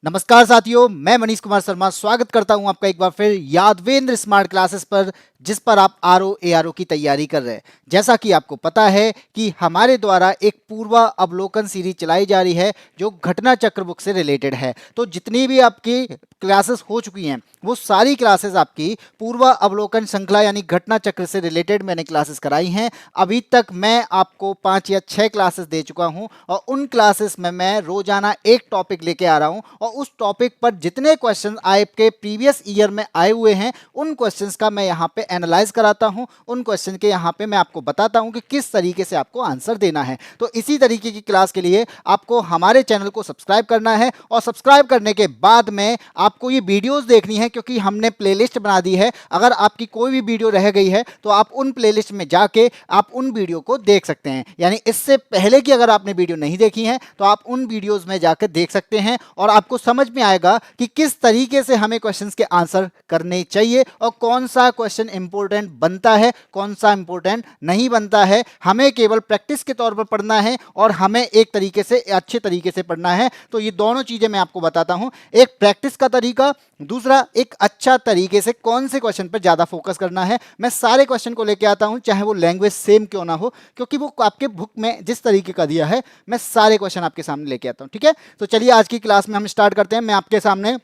नमस्कार साथियों, मैं मनीष कुमार शर्मा स्वागत करता हूं आपका एक बार फिर यादवेंद्र स्मार्ट क्लासेस पर, जिस पर आप आरओ एआरओ की तैयारी कर रहे हैं। जैसा कि आपको पता है कि हमारे द्वारा एक पूर्वा अवलोकन सीरीज चलाई जा रही है जो घटना चक्र बुक से रिलेटेड है। तो जितनी भी आपकी क्लासेस हो चुकी हैं वो सारी क्लासेस आपकी पूर्वा अवलोकन श्रृंखला यानी घटना चक्र से रिलेटेड मैंने क्लासेस कराई हैं। अभी तक मैं आपको 5 या 6 क्लासेस दे चुका हूं और उन क्लासेस में मैं रोजाना एक टॉपिक लेके आ रहा हूं और उस टॉपिक पर जितने क्वेश्चन आपके प्रीवियस ईयर में आए हुए हैं उन क्वेश्चंस का मैं यहाँ पे एनालाइज कराता हूं। उन क्वेश्चन के यहाँ पे मैं आपको बताता हूं कि किस तरीके से आपको आंसर देना है। तो इसी तरीके की क्लास के लिए आपको हमारे चैनल को सब्सक्राइब करना है और सब्सक्राइब करने के बाद में आपको ये वीडियोस देखनी है, क्योंकि हमने प्लेलिस्ट बना दी है। अगर आपकी कोई भी वीडियो रह गई है तो आप उन प्लेलिस्ट में जाके आप उन वीडियो को देख सकते हैं। यानी इससे पहले कि अगर आपने वीडियो नहीं देखी है तो आप उन वीडियोस में जाकर देख सकते हैं और आपको समझ में आएगा कि किस तरीके से हमें क्वेश्चंस के आंसर करने चाहिए और कौन सा क्वेश्चन इंपॉर्टेंट बनता है, कौन सा इंपॉर्टेंट नहीं बनता है। हमें केवल प्रैक्टिस के तौर पर पढ़ना है और हमें एक तरीके से अच्छे तरीके से पढ़ना है। तो ये दोनों चीजें मैं आपको बताता हूं, एक प्रैक्टिस का तरीका, दूसरा एक अच्छा तरीके से कौन से क्वेश्चन पर ज्यादा फोकस करना है। मैं सारे क्वेश्चन को लेके आता हूं, चाहे वो लैंग्वेज सेम क्यों ना हो, क्योंकि वो आपके बुक में जिस तरीके का दिया है मैं सारे क्वेश्चन आपके सामने लेके आता हूं। ठीक है, तो चलिए आज की क्लास में हम स्टार्ट करते हैं। मैं आपके सामने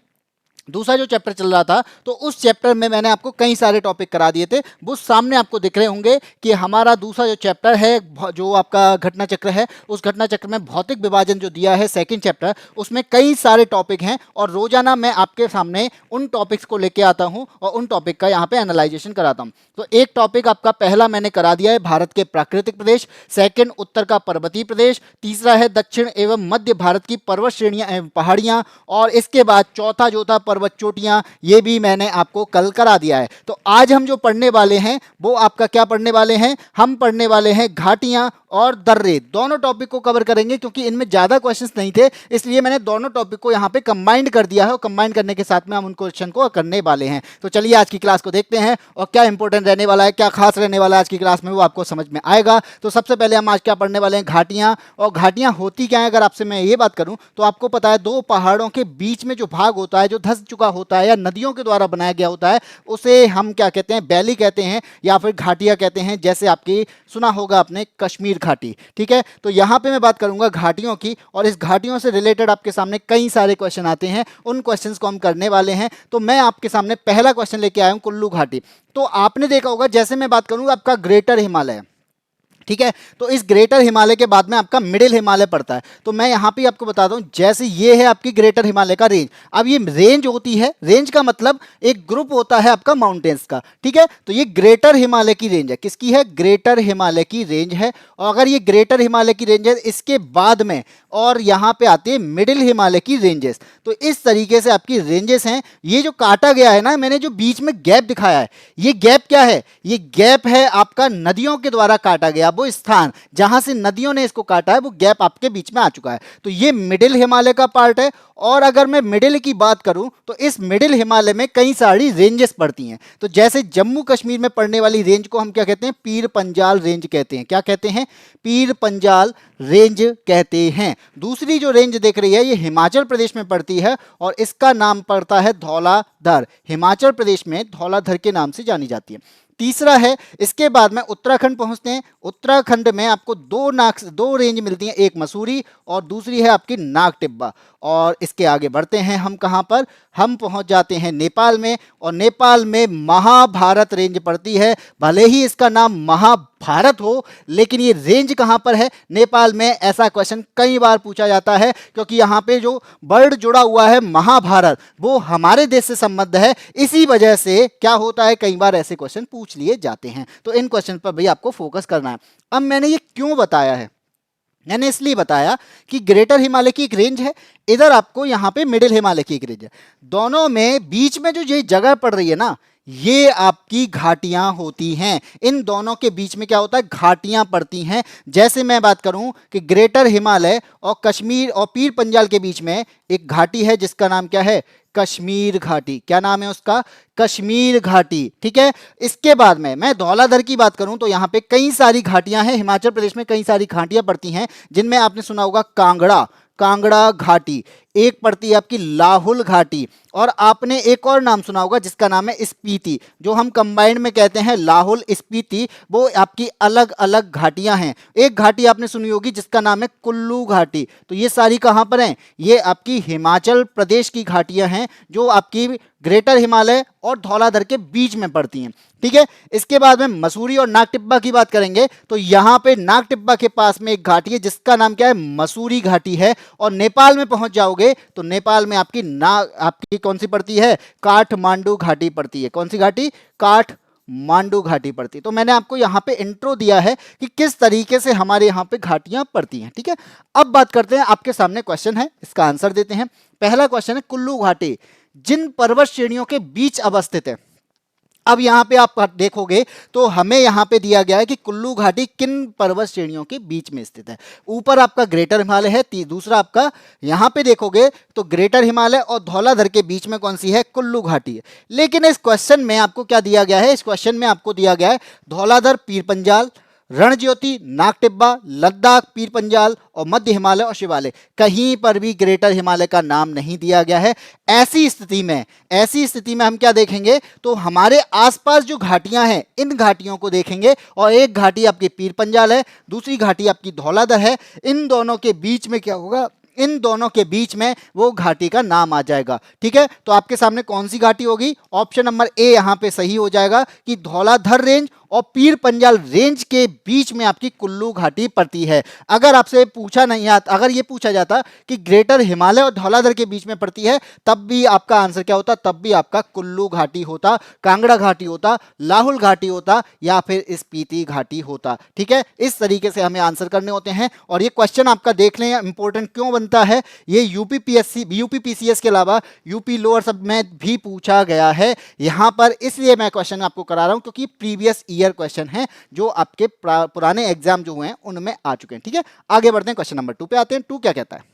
दूसरा जो चैप्टर चल रहा था तो उस चैप्टर में मैंने आपको कई सारे टॉपिक करा दिए थे। वो सामने आपको दिख रहे होंगे कि हमारा दूसरा जो चैप्टर है, जो आपका घटना चक्र है, उस घटना चक्र में भौतिक विभाजन जो दिया है सेकंड चैप्टर, उसमें कई सारे टॉपिक हैं और रोजाना मैं आपके सामने उन टॉपिक्स को लेके आता हूं और उन टॉपिक का यहाँ पे एनालाइजेशन कराता हूं। तो एक टॉपिक आपका पहला मैंने करा दिया है भारत के प्राकृतिक प्रदेश, सेकंड उत्तर का पर्वतीय प्रदेश, तीसरा है दक्षिण एवं मध्य भारत की पर्वत श्रेणियां एवं पहाड़ियां, और इसके बाद चौथा जो था पर्वत चोटियां, ये भी मैंने आपको कल करा दिया है। तो आज हम जो पढ़ने वाले हैं वो आपका क्या पढ़ने वाले हैं, हम पढ़ने वाले हैं घाटियां और दर्रे। दोनों टॉपिक को कवर करेंगे क्योंकि इनमें ज्यादा क्वेश्चंस नहीं थे, इसलिए मैंने दोनों टॉपिक को यहाँ पे कंबाइंड कर दिया है और कंबाइंड करने के साथ में हम उन क्वेश्चन को करने वाले हैं। तो चलिए आज की क्लास को देखते हैं और क्या इंपॉर्टेंट रहने वाला है, क्या खास रहने वाला है आज की क्लास में, वो आपको समझ में आएगा। तो सबसे पहले हम आज क्या पढ़ने वाले हैं, घाटियां। और घाटियां होती क्या है, अगर आपसे मैं ये बात करूं तो आपको पता है दो पहाड़ों के बीच में जो भाग होता है, जो धंस चुका होता है या नदियों के द्वारा बनाया गया होता है, उसे हम क्या कहते हैं, वैली कहते हैं या फिर घाटियां कहते हैं। जैसे आपकी सुना होगा आपने कश्मीर घाटी। ठीक है, तो यहां पे मैं बात करूंगा घाटियों की और इस घाटियों से रिलेटेड आपके सामने कई सारे क्वेश्चन आते हैं, उन क्वेश्चंस को हम करने वाले हैं। तो मैं आपके सामने पहला क्वेश्चन लेके आया हूं कुल्लू घाटी। तो आपने देखा होगा, जैसे मैं बात करूंगा आपका ग्रेटर हिमालय, ठीक है, तो इस ग्रेटर हिमालय के बाद में आपका मिडिल हिमालय पड़ता है। तो मैं यहां पे आपको बताता हूं, जैसे ये है आपकी ग्रेटर हिमालय का रेंज। अब ये रेंज होती है, रेंज का मतलब एक ग्रुप होता है आपका माउंटेन्स का। ठीक है, तो ये ग्रेटर हिमालय की रेंज है, किसकी है, ग्रेटर हिमालय की रेंज है। और अगर ये ग्रेटर हिमालय की रेंज है, इसके बाद में और यहां पे आते हैं मिडिल हिमालय की रेंजेस। तो इस तरीके से आपकी रेंजेस हैं। ये जो काटा गया है ना, मैंने जो बीच में गैप दिखाया है, ये गैप क्या है, ये गैप है आपका नदियों के द्वारा काटा गया वो स्थान, जहां से नदियों ने इसको काटा है, वो गैप आपके बीच में आ चुका है। तो ये मिडिल हिमालय का पार्ट है। और अगर मैं मिडिल की बात करूं तो इस मिडिल हिमालय में कई सारी रेंजेस पड़ती हैं। तो जैसे जम्मू कश्मीर में पड़ने वाली रेंज को हम क्या कहते हैं, पीर पंजाल रेंज कहते हैं। क्या कहते हैं, पीर पंजाल रेंज कहते हैं। दूसरी जो रेंज देख रही है ये हिमाचल प्रदेश में पड़ती है और इसका नाम पड़ता है धौलाधर। हिमाचल प्रदेश में धौलाधर के नाम से जानी जाती है। तीसरा है, इसके बाद में उत्तराखंड पहुंचते हैं। उत्तराखंड में आपको दो रेंज मिलती हैं, एक मसूरी और दूसरी है आपकी नाग टिब्बा। और इसके आगे बढ़ते हैं हम, कहां पर, हम पहुंच जाते हैं नेपाल में। और नेपाल में महाभारत रेंज पड़ती है। भले ही इसका नाम महाभारत हो, लेकिन ये रेंज कहां पर है, नेपाल में। ऐसा क्वेश्चन कई बार पूछा जाता है क्योंकि यहां पे जो वर्ड जुड़ा हुआ है महाभारत, वो हमारे देश से संबद्ध है। इसी वजह से क्या होता है, कई बार ऐसे क्वेश्चन पूछ लिए जाते हैं। तो इन क्वेश्चन पर भी आपको फोकस करना है। अब मैंने ये क्यों बताया है, मैंने इसलिए बताया कि ग्रेटर हिमालय की एक रेंज है, इधर आपको यहां पे मिडिल हिमालय की एक रेंज है। दोनों में बीच में जो ये जगह पड़ रही है ना, ये आपकी घाटियां होती हैं। इन दोनों के बीच में क्या होता है, घाटियां पड़ती हैं। जैसे मैं बात करूं कि ग्रेटर हिमालय और कश्मीर और पीर पंजाल के बीच में एक घाटी है जिसका नाम क्या है, कश्मीर घाटी। क्या नाम है उसका, कश्मीर घाटी। ठीक है, इसके बाद में मैं धौलाधर की बात करूं तो यहां पे कई सारी घाटियां हैं। हिमाचल प्रदेश में कई सारी घाटियां पड़ती हैं, जिनमें आपने सुना होगा कांगड़ा, कांगड़ा घाटी। एक पड़ती है आपकी लाहुल घाटी, और आपने एक और नाम सुना होगा जिसका नाम है स्पीति, जो हम कंबाइंड में कहते हैं लाहुल स्पीति। वो आपकी अलग अलग घाटियां हैं। एक घाटी आपने सुनी होगी जिसका नाम है कुल्लू घाटी। तो ये सारी कहां पर हैं? ये आपकी हिमाचल प्रदेश की घाटियां हैं जो आपकी ग्रेटर हिमालय और धौलाधर के बीच में पड़ती हैं। ठीक है, इसके बाद में मसूरी और नागटिब्बा की बात करेंगे तो यहां पे नागटिब्बा के पास में एक घाटी है जिसका नाम क्या है? मसूरी घाटी है। और नेपाल में पहुंच जाओगे तो नेपाल में आपकी कौन सी पड़ती है? काठमांडू घाटी पड़ती है। कौन सी घाटी? काठमांडू घाटी पड़ती है। तो मैंने आपको यहाँ पे इंट्रो दिया है कि किस तरीके से हमारे यहाँ पे घाटियां पड़ती हैं। ठीक है, अब बात करते हैं, आपके सामने क्वेश्चन है, इसका आंसर देते हैं। पहला क्वेश्चन है, कुल्लू घाटी जिन पर्वत श्रेणियों के बीच अवस्थित है। अब यहां पे आप देखोगे तो हमें यहां पे दिया गया है कि कुल्लू घाटी किन पर्वत श्रेणियों के बीच में स्थित है। ऊपर आपका ग्रेटर हिमालय है, दूसरा आपका यहां पे देखोगे तो ग्रेटर हिमालय और धौलाधर के बीच में कौन सी है? कुल्लू घाटी है। लेकिन इस क्वेश्चन में आपको क्या दिया गया है? इस क्वेश्चन में आपको दिया गया है धौलाधर, पीर पंजाल, रणज्योति, नागटिब्बा, लद्दाख, पीर पंजाल और मध्य हिमालय और शिवालय। कहीं पर भी ग्रेटर हिमालय का नाम नहीं दिया गया है। ऐसी स्थिति में हम क्या देखेंगे? तो हमारे आसपास जो घाटियां हैं इन घाटियों को देखेंगे, और एक घाटी आपकी पीर पंजाल है, दूसरी घाटी आपकी धौलाधर है। इन दोनों के बीच में क्या होगा? इन दोनों के बीच में वो घाटी का नाम आ जाएगा। ठीक है, तो आपके सामने कौन सी घाटी होगी? ऑप्शन नंबर ए यहां पे सही हो जाएगा कि धौलाधर रेंज और पीर पंजाल रेंज के बीच में आपकी कुल्लू घाटी पड़ती है। अगर आपसे पूछा नहीं आता, अगर ये पूछा जाता कि ग्रेटर हिमालय और धौलाधर के बीच में पड़ती है, तब भी आपका आंसर क्या होता? तब भी आपका कुल्लू घाटी होता, कांगड़ा घाटी होता, लाहुल घाटी होता, या फिर स्पीति घाटी होता। ठीक है, इस तरीके से हमें आंसर करने होते हैं। और ये क्वेश्चन आपका देख लें इंपॉर्टेंट क्यों बनता है। ये यूपीपीसीएस के अलावा यूपी लोअर सब में भी पूछा गया है यहां पर, इसलिए मैं क्वेश्चन आपको करा रहा हूं क्योंकि प्रीवियस ईयर क्वेश्चन है जो आपके पुराने एग्जाम जो हुए हैं उनमें आ चुके हैं। ठीक है, आगे बढ़ते हैं, क्वेश्चन नंबर 2 पे आते हैं। 2 क्या कहता है?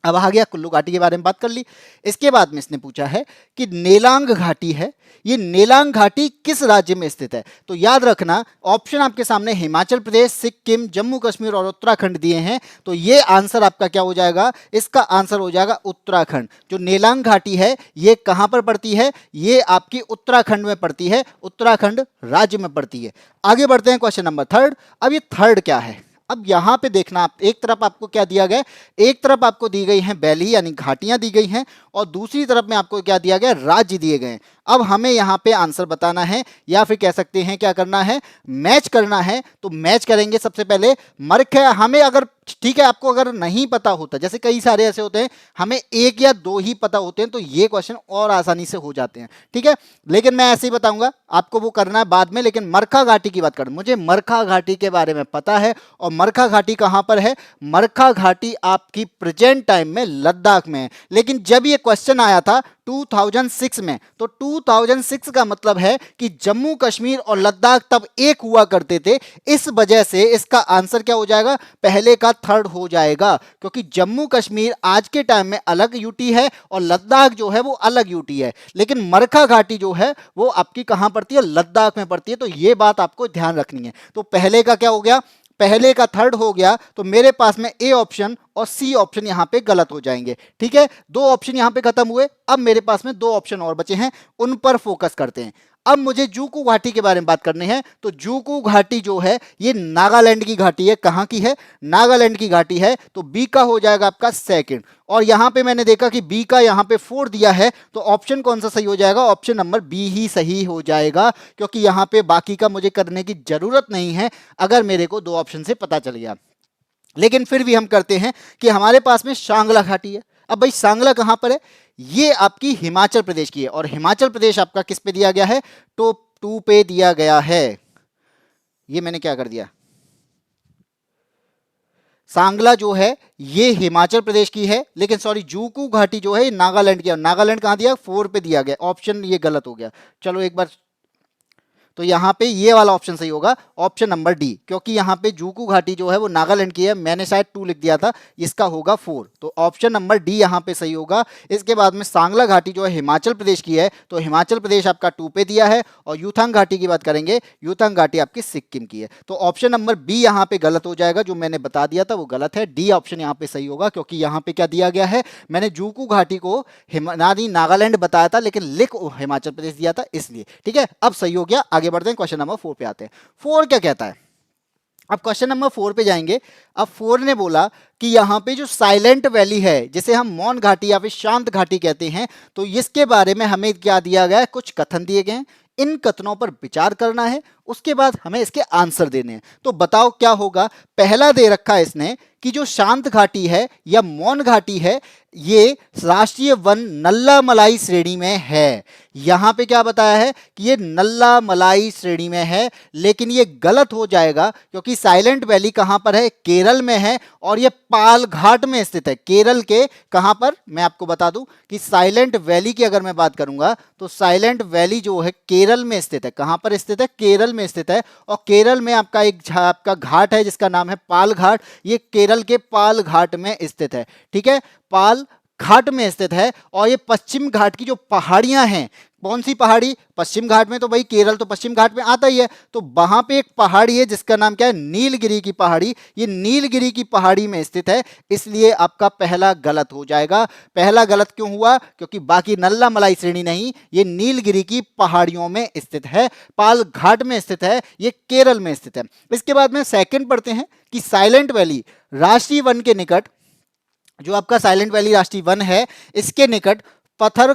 अब आ गया, कुल्लू घाटी के बारे में बात कर ली। इसके बाद में इसने पूछा है कि नेलांग घाटी है, ये नेलांग घाटी किस राज्य में स्थित है? तो याद रखना, ऑप्शन आपके सामने हिमाचल प्रदेश, सिक्किम, जम्मू कश्मीर और उत्तराखंड दिए हैं। तो ये आंसर आपका क्या हो जाएगा? इसका आंसर हो जाएगा उत्तराखंड। जो नेलांग घाटी है ये कहां पर पड़ती है? ये आपकी उत्तराखंड में पड़ती है, उत्तराखंड राज्य में पड़ती है। आगे बढ़ते हैं, क्वेश्चन नंबर 3। अब ये थर्ड क्या है? अब यहां पे देखना, आप एक तरफ आपको क्या दिया गया? एक तरफ आपको दी गई है वैली यानी घाटियां दी गई हैं, और दूसरी तरफ में आपको क्या दिया गया? राज्य दिए गए हैं। अब हमें यहां पे आंसर बताना है, या फिर कह सकते हैं क्या करना है? मैच करना है। तो मैच करेंगे सबसे पहले मर्क है हमें, अगर ठीक है आपको अगर नहीं पता होता, जैसे कई सारे ऐसे होते हैं हमें एक या दो ही पता होते हैं, तो ये क्वेश्चन और आसानी से हो जाते हैं। ठीक है, लेकिन मैं ऐसे ही बताऊंगा आपको, वो करना है बाद में। लेकिन मरखा घाटी की बात करें, मुझे मरखा घाटी के बारे में पता है। और मरखा घाटी कहां पर है? मरखा घाटी आपकी प्रेजेंट टाइम में लद्दाख में है। लेकिन जब ये क्वेश्चन आया था 2006 में, तो 2006 का मतलब है कि जम्मू कश्मीर और लद्दाख तब एक हुआ करते थे। इस वजह से इसका आंसर क्या हो जाएगा? पहले का थर्ड हो जाएगा, क्योंकि जम्मू कश्मीर आज के टाइम में अलग यूटी है और लद्दाख जो है वो अलग यूटी है। लेकिन मरखा घाटी जो है वो आपकी कहां पड़ती है? लद्दाख में पड़ती है। तो ये बात आपको ध्यान रखनी है। तो पहले का क्या हो गया? पहले का थर्ड हो गया। तो मेरे पास में ए ऑप्शन और सी ऑप्शन यहां पे गलत हो जाएंगे। ठीक है, 2 ऑप्शन यहां पे खत्म हुए। अब मेरे पास में 2 ऑप्शन और बचे हैं, उन पर फोकस करते हैं। अब मुझे जूकू घाटी के बारे में बात करनी है। तो जूकू घाटी जो है ये नागालैंड की घाटी है। कहां की है? नागालैंड की घाटी है। तो बी का हो जाएगा आपका सेकंड। और यहां पे मैंने देखा कि बी का यहां पे 4 दिया है, तो ऑप्शन कौन सा सही हो जाएगा? ऑप्शन नंबर बी ही सही हो जाएगा, क्योंकि यहां पे बाकी का मुझे करने की जरूरत नहीं है अगर मेरे को 2 ऑप्शन से पता चल गया। लेकिन फिर भी हम करते हैं कि हमारे पास में सांगला घाटी है। अब भाई सांगला कहां पर है? ये आपकी हिमाचल प्रदेश की है, और हिमाचल प्रदेश आपका किस पे दिया गया है? टॉप 2 पे दिया गया है। ये मैंने क्या कर दिया? सांगला जो है ये हिमाचल प्रदेश की है, लेकिन सॉरी जूकू घाटी जो है ये नागालैंड की है। नागालैंड कहां दिया? 4 पे दिया गया। ऑप्शन ये गलत हो गया। चलो एक बार, तो यहाँ पे ये वाला ऑप्शन सही होगा, ऑप्शन नंबर डी, क्योंकि यहाँ पे जूकू घाटी जो है वो नागालैंड की है, मैंने शायद 2 लिख दिया था, इसका होगा 4, तो ऑप्शन नंबर डी यहाँ पे सही होगा। इसके बाद में सांगला घाटी जो है हिमाचल प्रदेश की है, तो हिमाचल प्रदेश आपका 2 पे दिया है। और यूथांग घाटी की बात करेंगे, यूथांग घाटी आपकी सिक्किम की है, तो ऑप्शन नंबर बी यहाँ पे गलत हो जाएगा, जो मैंने बता दिया था वो गलत है, डी ऑप्शन यहाँ पे सही होगा, क्योंकि यहाँ पे क्या दिया गया है, मैंने जूकू घाटी को नागालैंड बताया था लेकिन लिख हिमाचल प्रदेश दिया था इसलिए। ठीक है, अब सही हो गया। आगे बढ़ते हैं, क्वेश्चन नंबर 4 पे आते हैं। 4 क्या कहता है, अब क्वेश्चन नंबर 4 पे जाएंगे। अब 4 ने बोला कि यहाँ पे जो साइलेंट वैली है, जिसे हम मौन घाटी या फिर शांत घाटी कहते हैं, तो इसके बारे में हमें क्या दिया गया है, कुछ कथन दिए गए हैं, इन कथनों पर विचार करना है, उसके बाद हमें इसके आंसर देने हैं। तो बताओ क्या होगा। पहला दे रखा है इसने कि जो शांत घाटी है या मौन घाटी है, ये राष्ट्रीय वन नल्ला मलाई श्रेणी में है। यहां पे क्या बताया है कि ये नल्ला मलाई श्रेणी में है, लेकिन ये गलत हो जाएगा, क्योंकि साइलेंट वैली कहां पर है, केरल में है, और ये पाल घाट में स्थित है। केरल के कहां पर, मैं आपको बता दूं कि साइलेंट वैली की अगर मैं बात करूंगा तो साइलेंट वैली जो है केरल में स्थित है। कहां पर स्थित है, केरल में स्थित है। और केरल में आपका एक आपका घाट है जिसका नाम है पाल घाट, ये केरल के पाल घाट में स्थित है। ठीक है, पाल घाट में स्थित है। और ये पश्चिम घाट की जो पहाड़ियां हैं, कौन सी पहाड़ी, पश्चिम घाट में, तो भाई केरल तो पश्चिम घाट में आता ही है, तो वहां पे एक पहाड़ी है जिसका नाम क्या है, नीलगिरी की पहाड़ी। ये नीलगिरी की पहाड़ी में स्थित है, इसलिए आपका पहला गलत हो जाएगा। पहला गलत क्यों हुआ, क्योंकि बाकी नल्ला मलाई श्रेणी नहीं, ये नीलगिरी की पहाड़ियों में स्थित है, पाल घाट में स्थित है, ये केरल में स्थित है। इसके बाद में सेकंड पढ़ते हैं कि साइलेंट वैली राष्ट्रीय वन के निकट, जो आपका साइलेंट वैली राष्ट्रीय वन है, इसके निकट पत्थर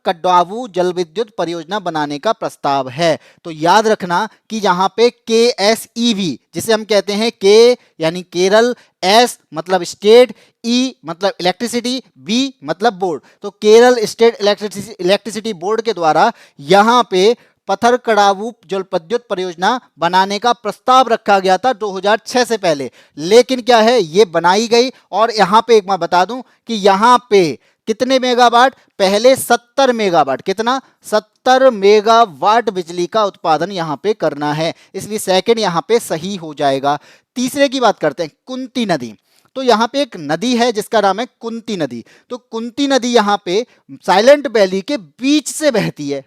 कडावू जल विद्युत परियोजना बनाने का प्रस्ताव है। तो याद रखना कि यहां पे KSEV, जिसे हम कहते हैं के यानी केरल, एस मतलब स्टेट, ई मतलब इलेक्ट्रिसिटी, बी मतलब बोर्ड, तो केरल स्टेट इलेक्ट्रिसिटी बोर्ड के द्वारा यहां पे पत्थरकडावू जल विद्युत परियोजना बनाने का प्रस्ताव रखा गया था 2006 से पहले। लेकिन क्या है, ये बनाई गई। और यहां पे एक बार बता दूं कि यहां पे कितने मेगावाट, पहले 70 मेगावाट, कितना 70 मेगावाट बिजली का उत्पादन यहां पे करना है, इसलिए सेकंड यहां पे सही हो जाएगा। तीसरे की बात करते हैं, कुंती नदी। तो यहां पे एक नदी है जिसका नाम है कुंती नदी। तो कुंती नदी यहां पे साइलेंट वैली के बीच से बहती है।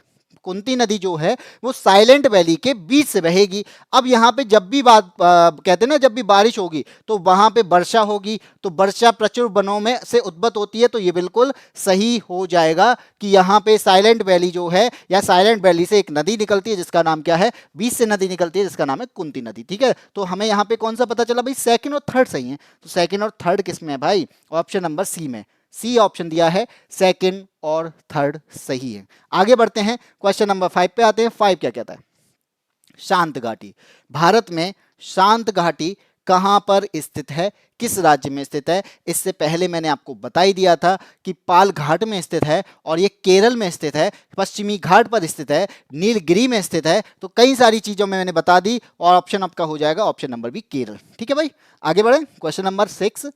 कुंती नदी जो है वो साइलेंट वैली के बीच से बहेगी। अब यहाँ पे जब भी कहते हैं ना, जब भी बारिश होगी तो वहां पे वर्षा होगी, तो वर्षा प्रचुर वनों में से उद्भूत होती है, तो ये बिल्कुल सही हो जाएगा कि यहाँ पे साइलेंट वैली जो है, या साइलेंट वैली से एक नदी निकलती है जिसका नाम क्या है, बीच से नदी निकलती है जिसका नाम है कुंती नदी। ठीक है, तो हमें यहाँ पे कौन सा पता चला भाई, सेकंड और थर्ड सही है। तो सेकंड और थर्ड किस में है भाई, ऑप्शन नंबर सी में, सी ऑप्शन दिया है, सेकंड और थर्ड सही है। आगे बढ़ते हैं, क्वेश्चन नंबर 5 पे आते हैं। 5 क्या कहता है, शांत घाटी। भारत में शांत घाटी कहां पर स्थित है, किस राज्य में स्थित है। इससे पहले मैंने आपको बता ही दिया था कि पाल घाट में स्थित है, और ये केरल में स्थित है, पश्चिमी घाट पर स्थित है, नीलगिरी में स्थित है। तो कई सारी चीजों में मैंने बता दी, और ऑप्शन आपका हो जाएगा ऑप्शन नंबर बी, केरल। ठीक है भाई, आगे बढ़े, क्वेश्चन नंबर 6।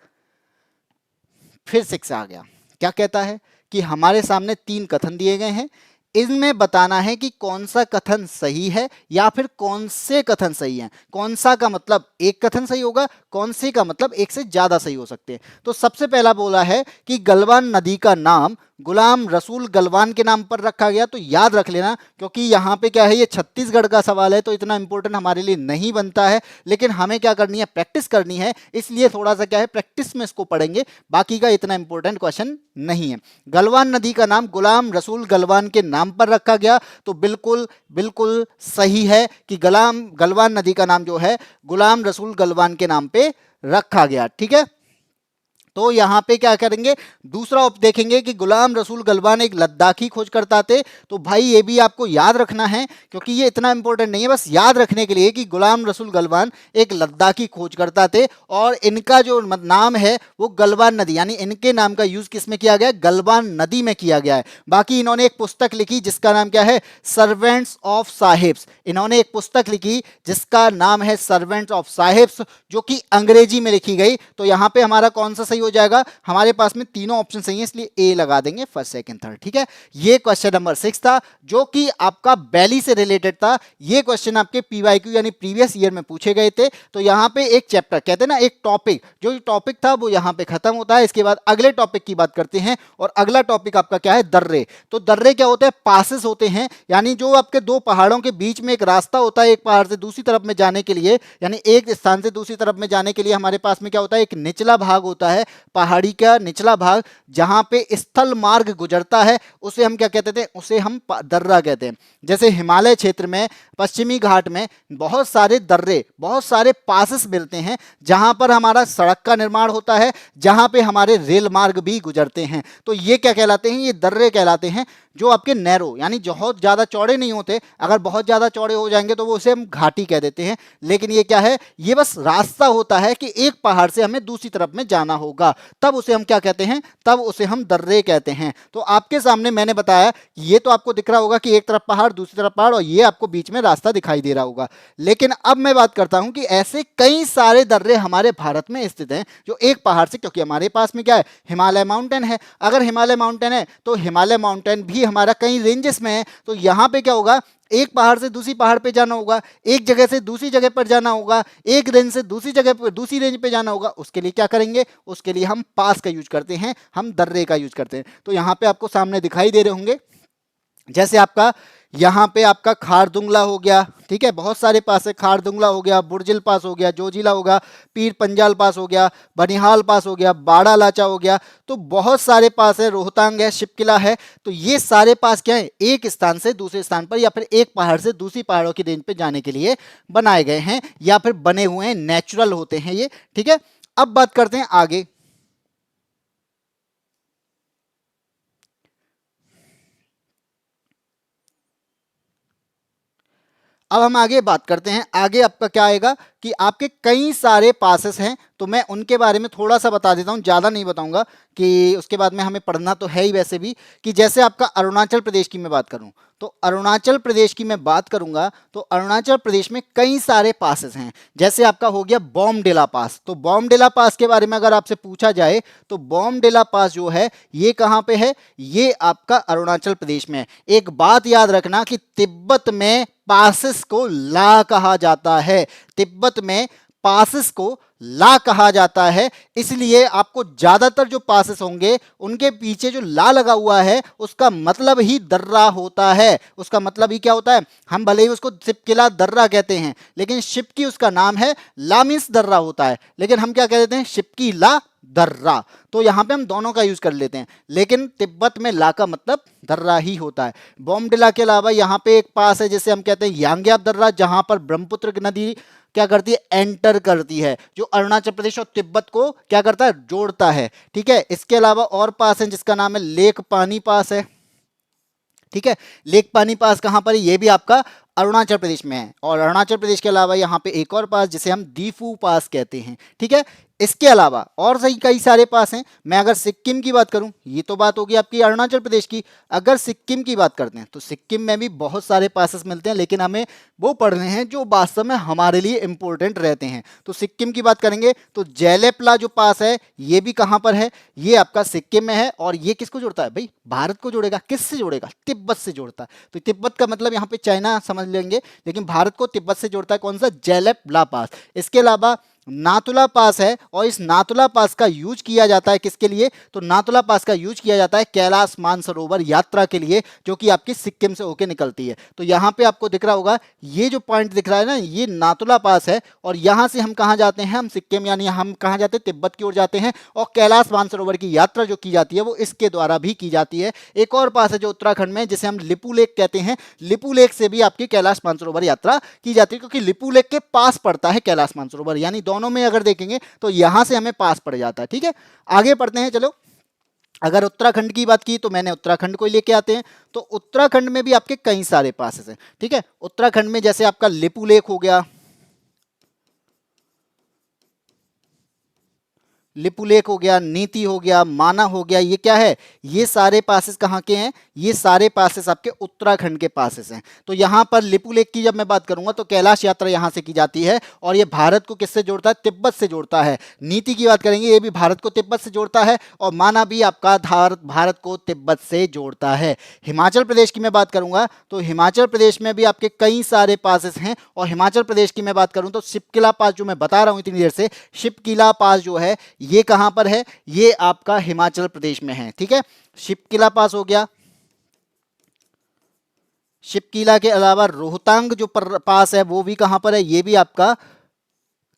फिर 6 आ गया, क्या कहता है कि हमारे सामने 3 कथन दिए गए हैं, इनमें बताना है कि कौन सा कथन सही है या फिर कौन से कथन सही हैं। कौन सा का मतलब एक कथन सही होगा, कौन से का मतलब एक से ज्यादा सही हो सकते हैं। तो सबसे पहला बोला है कि गलवान नदी का नाम गुलाम रसूल गलवान के नाम पर रखा गया। तो याद रख लेना, क्योंकि यहाँ पे क्या है, ये छत्तीसगढ़ का सवाल है, तो इतना इंपॉर्टेंट हमारे लिए नहीं बनता है, लेकिन हमें क्या करनी है, प्रैक्टिस करनी है, इसलिए थोड़ा सा क्या है, प्रैक्टिस में इसको पढ़ेंगे, बाकी का इतना इंपॉर्टेंट क्वेश्चन नहीं है। गलवान नदी का नाम गुलाम रसूल गलवान के नाम पर रखा गया, तो बिल्कुल बिल्कुल सही है कि गलवान नदी का नाम जो है गुलाम रसूल गलवान के नाम पे रखा गया। ठीक है, तो यहां पे क्या करेंगे, दूसरा ऑप्शन देखेंगे कि गुलाम रसूल गलवान एक लद्दाखी खोजकर्ता थे। तो भाई ये भी आपको याद रखना है, क्योंकि ये इतना इंपॉर्टेंट नहीं है, बस याद रखने के लिए कि गुलाम रसूल गलवान एक लद्दाखी खोजकर्ता थे, और इनका जो नाम है वो गलवान नदी, यानी इनके नाम का यूज किस में किया गया, गलवान नदी में किया गया है। बाकी इन्होंने एक पुस्तक लिखी जिसका नाम क्या है, सर्वेंट्स ऑफ साहिब्स। इन्होंने एक पुस्तक लिखी जिसका नाम है सर्वेंट्स ऑफ साहिब्स, जो कि अंग्रेजी में लिखी गई। तो यहां पे हमारा कौन सा सही हो हो जाएगा, हमारे पास में तीनों ऑप्शन सही है इसलिए ए लगा देंगे फर्स्ट सेकंड थर्ड। ठीक है, ये क्वेश्चन नंबर 6 था जो कि आपका बैली से रिलेटेड था। ये क्वेश्चन आपके पीवाईक्यू यानी प्रीवियस ईयर में पूछे गए थे। तो यहाँ पे एक चैप्टर कहते हैं ना, एक टॉपिक, जो टॉपिक था वो यहाँ पे खत्म होता है। इसके बाद अगले टॉपिक की बात करते हैं और अगला टॉपिक आपका क्या है, दर्रे। तो दर्रे क्या होते हैं, पासेस होते हैं, यानी जो आपके दो पहाड़ों के बीच में एक रास्ता होता है एक पहाड़ से दूसरी तरफ में जाने के लिए, यानी एक स्थान से दूसरी तरफ में जाने के लिए हमारे पास में क्या होता है, एक निचला भाग होता है, पहाड़ी का निचला भाग जहां पे स्थल मार्ग गुजरता है, उसे हम क्या कहते थे, उसे हम दर्रा कहते हैं। जैसे हिमालय क्षेत्र में पश्चिमी घाट में बहुत सारे दर्रे, बहुत सारे पासेस मिलते हैं जहां पर हमारा सड़क का निर्माण होता है, जहां पे हमारे रेल मार्ग भी गुजरते हैं। तो ये क्या कहलाते हैं, ये दर्रे कहलाते हैं, जो आपके नैरो यानी बहुत ज्यादा चौड़े नहीं होते। अगर बहुत ज्यादा चौड़े हो जाएंगे तो वो उसे हम घाटी कह देते हैं, लेकिन ये क्या है, ये बस रास्ता होता है कि एक पहाड़ से हमें दूसरी तरफ में जाना होगा, तब उसे हम क्या कहते हैं, तब उसे हम दर्रे कहते हैं। तो आपके सामने मैंने बताया, ये तो आपको दिख रहा होगा कि एक तरफ पहाड़ दूसरी तरफ पहाड़, और ये आपको बीच में रास्ता दिखाई दे रहा होगा। लेकिन अब मैं बात करता हूं कि ऐसे कई सारे दर्रे हमारे भारत में स्थित हैं जो एक पहाड़ से, क्योंकि हमारे पास में क्या है, हिमालय माउंटेन है। अगर हिमालय माउंटेन है तो हिमालय माउंटेन भी हमारा कई रेंजेस में है। तो यहां पे क्या होगा, एक पहाड़ से दूसरी पहाड़ पे जाना होगा, एक जगह से दूसरी जगह पर जाना होगा, एक रेंज से दूसरी जगह पर दूसरी रेंज पे जाना होगा। उसके लिए क्या करेंगे, उसके लिए हम पास का यूज करते हैं, हम दर्रे का यूज करते हैं। तो यहां पे आपको सामने दिखाई दे रहे होंगे, जैसे आपका यहाँ पे आपका खारदुंगला हो गया, ठीक है, बहुत सारे पास है, खारदुंगला हो गया, बुर्जिल पास हो गया, जोजिला होगा, पीर पंजाल पास हो गया, बनिहाल पास हो गया, बाड़ा लाचा हो गया। तो बहुत सारे पास है, रोहतांग है, शिपकिला है। तो ये सारे पास क्या है, एक स्थान से दूसरे स्थान पर या फिर एक पहाड़ से दूसरी पहाड़ों की रेंज पे जाने के लिए बनाए गए हैं या फिर बने हुए हैं, नेचुरल होते हैं ये। ठीक है, अब बात करते हैं आगे। अब हम आगे बात करते हैं, आगे आपका क्या आएगा कि आपके कई सारे पासेस हैं, तो मैं उनके बारे में थोड़ा सा बता देता हूं, ज़्यादा नहीं बताऊंगा कि उसके बाद में हमें पढ़ना तो है ही वैसे भी। कि जैसे आपका अरुणाचल प्रदेश की मैं बात करूं, तो अरुणाचल प्रदेश की मैं बात करूंगा तो अरुणाचल प्रदेश में कई सारे पासेस हैं। जैसे आपका हो गया बॉमडिला पास। तो बॉमडिला पास के बारे में अगर आपसे पूछा जाए तो बॉमडिला पास जो है ये कहाँ पे है, ये आपका अरुणाचल प्रदेश में है। एक बात याद रखना कि तिब्बत में पासेस को ला कहा जाता है, तिब्बत में पासेस को ला कहा जाता है, इसलिए आपको ज्यादातर जो पासेस होंगे उनके पीछे जो ला लगा हुआ है उसका मतलब ही दर्रा होता है। उसका मतलब ही क्या होता है, हम भले ही उसको शिपकिला दर्रा कहते हैं, लेकिन शिपकी उसका नाम है, ला मीन्स दर्रा होता है, लेकिन हम क्या कह देते हैं, शिपकी ला दर्रा। तो यहां पे हम दोनों का यूज कर लेते हैं, लेकिन तिब्बत में ला का मतलब दर्रा ही होता है। बॉमडिला के अलावा यहाँ पे एक पास है जिसे हम कहते हैं यांग्याप दर्रा, जहां पर ब्रह्मपुत्र नदी क्या करती है, एंटर करती है, जो अरुणाचल प्रदेश और तिब्बत को क्या करता है, जोड़ता है। ठीक है, इसके अलावा और पास है जिसका नाम है लेक पानी पास है। ठीक है, लेक पानी पास कहां पर है, ये भी आपका अरुणाचल प्रदेश में है। और अरुणाचल प्रदेश के अलावा यहाँ पे एक और पास जिसे हम दीफू पास कहते हैं। ठीक है, इसके अलावा और सही कई सारे पास हैं। मैं अगर सिक्किम की बात करूं, ये तो बात होगी आपकी अरुणाचल प्रदेश की। अगर सिक्किम की बात करते हैं तो सिक्किम में भी बहुत सारे पासेस मिलते हैं, लेकिन हमें वो पढ़ने हैं जो वास्तव में हमारे लिए इंपॉर्टेंट रहते हैं। तो सिक्किम की बात करेंगे तो जैलेपला जो पास है ये भी कहां पर है, ये आपका सिक्किम में है। और ये किसको जोड़ता है भाई, भारत को जोड़ेगा, किससे जोड़ेगा, तिब्बत से जोड़ता है। तो तिब्बत का मतलब यहाँ पे चाइना समझ लेंगे, लेकिन भारत को तिब्बत से जोड़ता है कौन सा, जैलेपला पास। इसके अलावा नाथुला पास है, और इस नाथुला पास का यूज किया जाता है किसके लिए, तो नाथुला पास का यूज किया जाता है कैलाश मानसरोवर यात्रा के लिए, जो कि आपकी सिक्किम से होकर निकलती है। तो यहां पे आपको दिख रहा होगा, ये जो पॉइंट दिख रहा है ना, ये नाथुला पास है, और यहां से हम कहां जाते हैं, हम सिक्किम यानी हम कहां जाते हैं, तिब्बत की ओर जाते हैं। और कैलाश मानसरोवर की यात्रा जो की जाती है वो इसके द्वारा भी की जाती है। एक और पास है जो उत्तराखंड में, जिसे हम लिपू लेक कहते हैं, लिपू लेक से भी आपकी कैलाश मानसरोवर यात्रा की जाती है, क्योंकि लिपू लेक के पास पड़ता है कैलाश मानसरोवर, यानी दोनों में अगर देखेंगे तो यहां से हमें पास पड़ जाता है। ठीक है, आगे पढ़ते हैं, चलो। अगर उत्तराखंड की बात की तो मैंने उत्तराखंड को ही लेके आते हैं। तो उत्तराखंड में भी आपके कई सारे पासेस हैं। ठीक है, उत्तराखंड में जैसे आपका लिपू लेक हो गया, लिपुलेख हो गया, नीति हो गया, माना हो गया, ये क्या है, ये सारे पासेस कहाँ के हैं, ये सारे पासेस आपके उत्तराखंड के पासेस हैं। तो यहाँ पर लिपुलेख की जब मैं बात करूंगा तो कैलाश यात्रा यहाँ से की जाती है और ये भारत को किससे जोड़ता है, तिब्बत से जोड़ता है। नीति की बात करेंगे, ये भी भारत को तिब्बत से जोड़ता है और माना भी आपका भारत को तिब्बत से जोड़ता है। हिमाचल प्रदेश की मैं बात करूंगा तो हिमाचल प्रदेश में भी आपके कई सारे पासेस हैं और हिमाचल प्रदेश की मैं बात करूं तो शिपकिला पास जो मैं बता रहा हूं इतनी देर से, शिपकिला पास जो है ये कहां पर है, ये आपका हिमाचल प्रदेश में है। ठीक है, शिपकिला पास हो गया। शिपकिला के अलावा रोहतांग जो पास है वो भी कहां पर है, ये भी आपका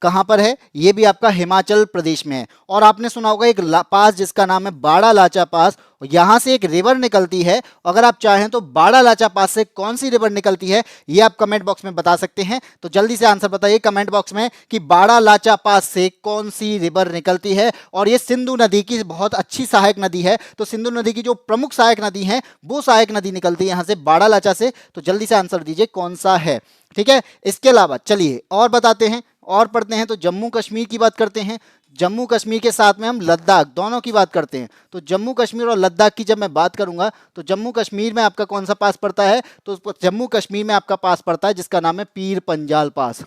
कहां पर है, ये भी आपका हिमाचल प्रदेश में है। और आपने सुना होगा एक पास जिसका नाम है बाड़ा लाचा पास, यहां से एक रिवर निकलती है। अगर आप चाहें तो बाड़ा लाचा पास से कौन सी रिवर निकलती है ये आप कमेंट बॉक्स में बता सकते हैं। तो जल्दी से आंसर बताइए कमेंट बॉक्स में कि बाड़ा लाचा पास से कौन सी रिवर निकलती है। और ये सिंधु नदी की बहुत अच्छी सहायक नदी है, तो सिंधु नदी की जो प्रमुख सहायक नदी है वो सहायक नदी निकलती है यहां से बाड़ा लाचा से। तो जल्दी से आंसर दीजिए कौन सा है। ठीक है, इसके अलावा चलिए और बताते हैं और पढ़ते हैं। तो जम्मू कश्मीर की बात करते हैं, जम्मू कश्मीर के साथ में हम लद्दाख दोनों की बात करते हैं। तो जम्मू कश्मीर और लद्दाख की जब मैं बात करूंगा तो जम्मू कश्मीर में आपका कौन सा पास पड़ता है, तो जम्मू कश्मीर में आपका पास पड़ता है जिसका नाम है पीर पंजाल पास।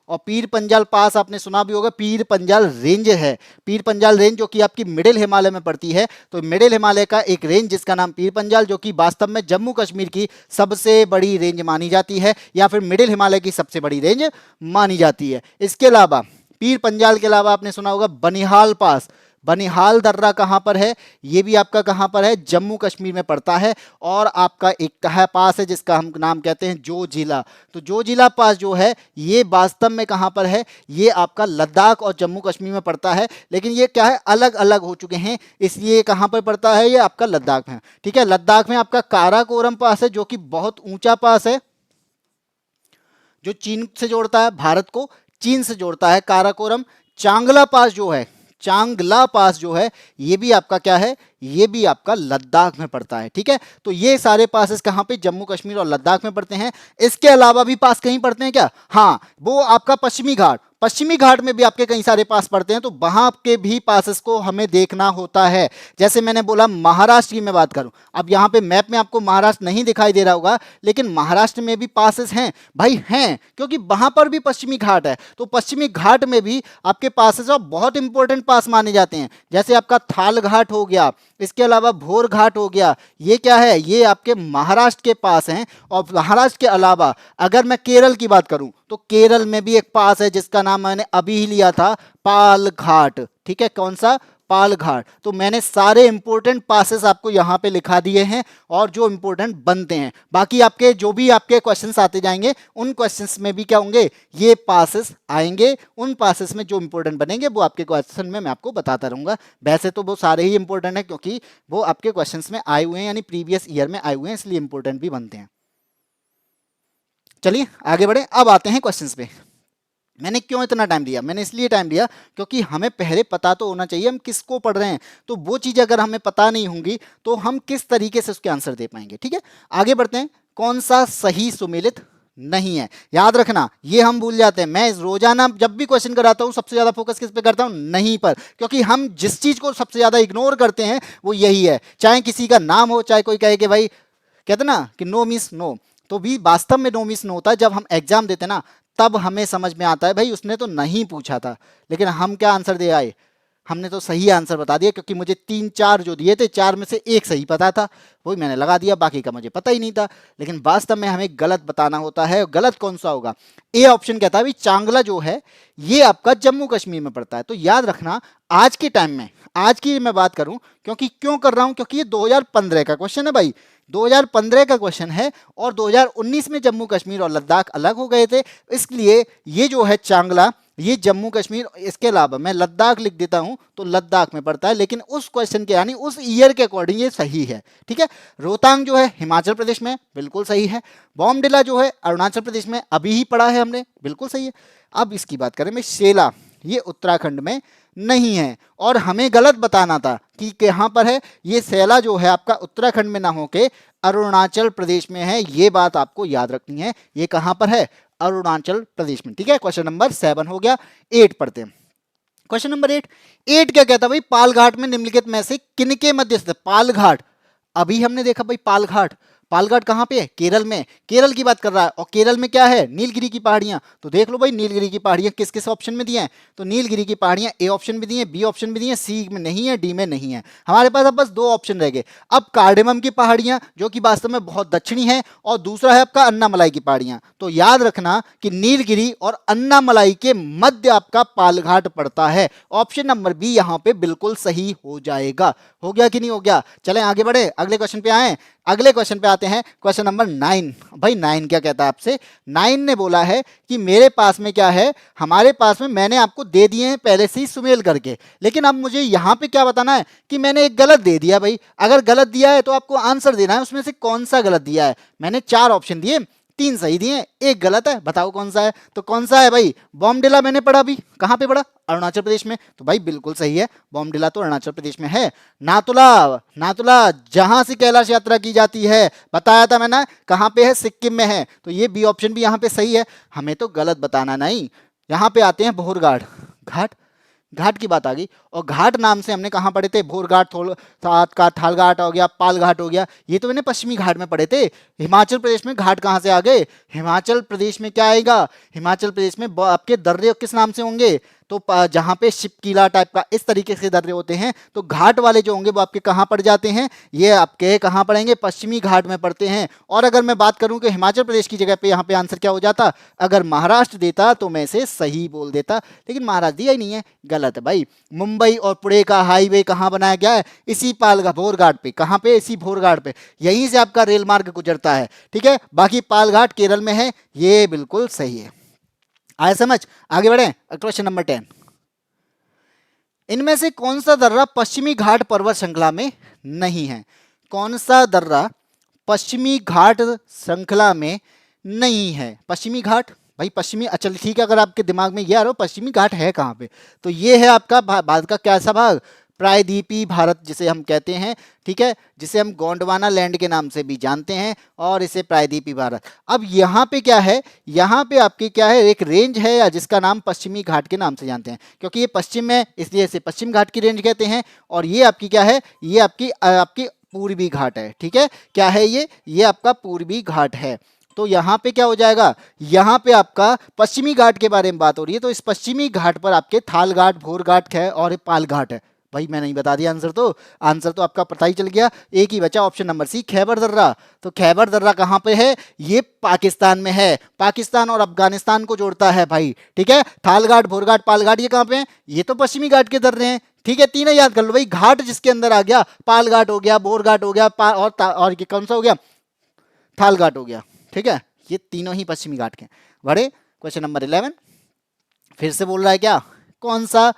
और पीर पंजाल पास आपने सुना भी होगा, पीर पंजाल रेंज है, पीर पंजाल रेंज जो कि आपकी मिडिल हिमालय में पड़ती है। तो मिडिल हिमालय का एक रेंज जिसका नाम पीर पंजाल, जो कि वास्तव में जम्मू कश्मीर की सबसे बड़ी रेंज मानी जाती है या फिर मिडिल हिमालय की सबसे बड़ी रेंज मानी जाती है। इसके अलावा पीर पंजाल के अलावा आपने सुना होगा बनिहाल पास, बनिहाल दर्रा कहां पर है, ये भी आपका कहां पर है, जम्मू कश्मीर में पड़ता है। और आपका एक पास है जिसका हम नाम कहते हैं जोजिला। तो जोजिला पास जो है ये वास्तव में कहां पर है, ये आपका लद्दाख और जम्मू कश्मीर में पड़ता है, लेकिन ये क्या है अलग अलग हो चुके हैं, इसलिए कहां पर पड़ता है, ये आपका लद्दाख में। ठीक है, लद्दाख में आपका काराकोरम पास है जो कि बहुत ऊंचा पास है, जो चीन से जोड़ता है, भारत को चीन से जोड़ता है काराकोरम। चांगला पास जो है, चांगला पास जो है ये भी आपका क्या है, ये भी आपका लद्दाख में पड़ता है। ठीक है, तो ये सारे पासेस कहां पे, जम्मू कश्मीर और लद्दाख में पड़ते हैं। इसके अलावा भी पास कहीं पड़ते हैं क्या, हाँ, वो आपका पश्चिमी घाट, पश्चिमी घाट में भी आपके कई सारे पास पड़ते हैं, तो वहां के भी पासेस को हमें देखना होता है। जैसे मैंने बोला महाराष्ट्र की मैं बात करूं, अब यहां पे मैप में आपको महाराष्ट्र नहीं दिखाई दे रहा होगा, लेकिन महाराष्ट्र में भी पासेस हैं भाई, हैं, क्योंकि वहां पर भी पश्चिमी घाट है। तो पश्चिमी घाट में भी आपके पासेस और बहुत इंपॉर्टेंट पास माने जाते हैं, जैसे आपका थाल घाट हो गया, इसके अलावा भोर घाट हो गया, ये क्या है, ये आपके महाराष्ट्र के पास हैं। और महाराष्ट्र के अलावा अगर मैं केरल की बात करूं तो केरल में भी एक पास है जिसका नाम मैंने अभी ही लिया था, पाल घाट। ठीक है, कौन सा, पाल घाट। तो मैंने सारे इंपॉर्टेंट पासेस आपको यहां पे लिखा दिए हैं और जो इंपॉर्टेंट बनते हैं। बाकी आपके जो भी आपके क्वेश्चंस आते जाएंगे उन क्वेश्चंस में भी क्या होंगे, ये पासेस आएंगे, उन पासेस में जो इंपॉर्टेंट बनेंगे वो आपके क्वेश्चन में मैं आपको बताता रहूंगा। वैसे तो वो सारे ही इंपॉर्टेंट है क्योंकि वो आपके क्वेश्चंस में आए हुए हैं, यानी प्रीवियस ईयर में आए हुए हैं, इसलिए इंपॉर्टेंट भी बनते हैं। चलिए आगे बढ़े, अब आते हैं क्वेश्चंस पे। मैंने क्यों इतना टाइम दिया, मैंने इसलिए टाइम दिया क्योंकि हमें पहले पता तो होना चाहिए हम किसको पढ़ रहे हैं। तो वो चीज़ अगर हमें पता नहीं होंगी तो हम किस तरीके से उसके आंसर दे पाएंगे। ठीक है, आगे बढ़ते हैं। कौन सा सही सुमेलित नहीं है, याद रखना ये हम भूल जाते हैं। मैं रोजाना जब भी क्वेश्चन कराता हूं सबसे ज्यादा फोकस किस पे करता हूं, नहीं पर, क्योंकि हम जिस चीज को सबसे ज्यादा इग्नोर करते हैं वो यही है। चाहे किसी का नाम हो, चाहे कोई कहे कि भाई कहते ना कि नो मीन्स नो, तो भी वास्तव में नो मीन्स नो होता है। जब हम एग्जाम देते ना तब हमें समझ में आता है भाई उसने तो नहीं पूछा था, लेकिन हम क्या आंसर दे आए, हमने तो सही आंसर बता दिया, क्योंकि मुझे 3-4 जो दिए थे 4 में से एक सही पता था, वही मैंने लगा दिया, बाकी का मुझे पता ही नहीं था। लेकिन वास्तव में हमें गलत बताना होता है। गलत कौन सा होगा, ए ऑप्शन कहता है भाई चांगला जो है ये आपका जम्मू कश्मीर में पड़ता है। तो याद रखना आज के टाइम में, आज की मैं बात करूं, क्योंकि क्यों कर रहा हूं, क्योंकि ये 2015 का क्वेश्चन है भाई, 2015 का क्वेश्चन है और 2019 में जम्मू कश्मीर और लद्दाख अलग हो गए थे, इसलिए ये जो है चांगला ये जम्मू कश्मीर, इसके अलावा मैं लद्दाख लिख देता हूं तो लद्दाख में पड़ता है, लेकिन उस क्वेश्चन के यानी उस ईयर के अकॉर्डिंग ये सही है। ठीक है, रोहतांग जो है हिमाचल प्रदेश में, बिल्कुल सही है। बॉमडिला जो है अरुणाचल प्रदेश में, अभी ही पढ़ा है हमने, बिल्कुल सही है। अब इसकी बात करें मैं, शेला ये उत्तराखंड में नहीं है और हमें गलत बताना था कि कहां पर है, ये सेला जो है आपका उत्तराखंड में ना होके अरुणाचल प्रदेश में है, ये बात आपको याद रखनी है। ये कहां पर है, अरुणाचल प्रदेश में। ठीक है, क्वेश्चन नंबर 7 हो गया। 8 पढ़ते हैं। क्वेश्चन नंबर 8, 8 क्या कहता है भाई, पालघाट में निम्नलिखित में से किनके मध्य स्थित है? पालघाट, अभी हमने देखा भाई पालघाट, पालघाट कहाँ पे है? केरल में, केरल की बात कर रहा है। और केरल में क्या है? नीलगिरी की पहाड़ियां। तो देख लो भाई नीलगिरी की पहाड़ियां किस किस ऑप्शन में दी हैं? तो नीलगिरी की पहाड़ियां ए ऑप्शन में दी हैं, बी ऑप्शन में दी हैं, सी में नहीं है, डी में नहीं है। हमारे पास अब बस दो ऑप्शन रह गए। अब कार्डेमम की पहाड़ियां जो कि वास्तव में बहुत दक्षिणी है, और दूसरा है आपका अन्नामलाई की पहाड़ियां। तो याद रखना कि नीलगिरी और अन्नामलाई के मध्य आपका पालघाट पड़ता है। ऑप्शन नंबर बी यहां पे बिल्कुल सही हो जाएगा। हो गया कि नहीं हो गया? चलें आगे बढ़े, अगले क्वेश्चन पे आए। अगले क्वेश्चन पे आते हैं, क्वेश्चन नंबर 9। भाई 9 क्या कहता है आपसे? 9 ने बोला है कि मेरे पास में क्या है, हमारे पास में मैंने आपको दे दिए हैं पहले से ही सुमेल करके, लेकिन अब मुझे यहां पे क्या बताना है कि मैंने एक गलत दे दिया। भाई अगर गलत दिया है तो आपको आंसर देना है उसमें से कौन सा गलत दिया है। मैंने 4 ऑप्शन दिए, 3 सही दिए, एक गलत है, बताओ कौन सा है? तो कौन सा है भाई? बॉमडिला मैंने पढ़ा, अभी कहां पे पढ़ा? अरुणाचल प्रदेश में। तो भाई बिल्कुल सही है, बॉमडिला तो अरुणाचल प्रदेश में है। नाथुला, नाथुला जहां से कैलाश यात्रा की जाती है, बताया था मैंने, कहां पे है? सिक्किम में है। तो ये बी ऑप्शन भी यहां पे सही है, हमें तो गलत बताना नहीं। यहां पे आते हैं भोरघाट, घाट, घाट की बात आ गई। और घाट नाम से हमने कहाँ पढ़े थे? भोरघाट, थालघाट हो गया, पालघाट हो गया, ये तो मैंने पश्चिमी घाट में पढ़े थे। हिमाचल प्रदेश में घाट कहाँ से आ गए? हिमाचल प्रदेश में क्या आएगा? हिमाचल प्रदेश में आपके दर्रे किस नाम से होंगे? तो जहाँ पे शिपकीला टाइप का इस तरीके से दर्रे होते हैं, तो घाट वाले जो होंगे वो आपके कहाँ पड़ जाते हैं? ये आपके कहाँ पड़ेंगे? पश्चिमी घाट में पड़ते हैं। और अगर मैं बात करूं कि हिमाचल प्रदेश की जगह पे यहाँ पे आंसर क्या हो जाता, अगर महाराष्ट्र देता तो मैं इसे सही बोल देता, लेकिन महाराष्ट्र दिया ही नहीं है, गलत है भाई। मुंबई और पुणे का हाईवे कहाँ बनाया गया है? इसी पालघाट भोरघाट पे। कहाँ पे? इसी भोरघाट पे, यहीं से आपका रेल मार्ग गुजरता है, ठीक है। बाकी पालघाट केरल में है, ये बिल्कुल सही है। आया समझ? आगे बढ़े, क्वेश्चन नंबर 10। इनमें से कौन सा दर्रा पश्चिमी घाट पर्वत श्रृंखला में नहीं है? कौन सा दर्रा पश्चिमी घाट श्रृंखला में नहीं है? पश्चिमी घाट, भाई पश्चिमी, अच्छा ठीक है, अगर आपके दिमाग में ये आ रहा हो पश्चिमी घाट है कहाँ पे, तो ये है आपका भारत का कैसा भाग? प्रायद्वीपीय भारत जिसे हम कहते हैं, ठीक है, जिसे हम गोंडवाना लैंड के नाम से भी जानते हैं, और इसे प्रायद्वीपीय भारत। अब यहाँ पे क्या है? यहाँ पे आपकी क्या है? एक रेंज है या जिसका नाम पश्चिमी घाट के नाम से जानते हैं, क्योंकि ये पश्चिम में, इसलिए इसे पश्चिम घाट की रेंज कहते हैं। और ये आपकी क्या है? ये आपकी आपकी पूर्वी घाट है, ठीक है। क्या है ये आपका पूर्वी घाट है। तो यहाँ पे क्या हो जाएगा? यहाँ पे आपका पश्चिमी घाट के बारे में बात हो रही है, तो इस पश्चिमी घाट पर आपके थालघाट, भोरघाट है और पालघाट है। भाई मैं नहीं बता दिया आंसर तो, आंसर तो आपका पता ही चल गया। एक ही बचा, ऑप्शन नंबर सी, खैबर दर्रा। तो खैबर दर्रा कहाँ पे है? ये पाकिस्तान में है, पाकिस्तान और अफगानिस्तान को जोड़ता है भाई, ठीक है। थालघाट, भोरघाट, पालघाट ये कहाँ पे है? ये तो पश्चिमी घाट के दर्रे हैं, ठीक है। तीनों याद कर लो भाई, घाट जिसके अंदर आ गया, पालघाट हो गया, भोरघाट हो गया, और ये कौन सा हो गया? थालघाट हो गया, ठीक है। ये तीनों ही पश्चिमी घाट के। बड़े क्वेश्चन नंबर 11, फिर से बोल रहा है क्या? कौन सा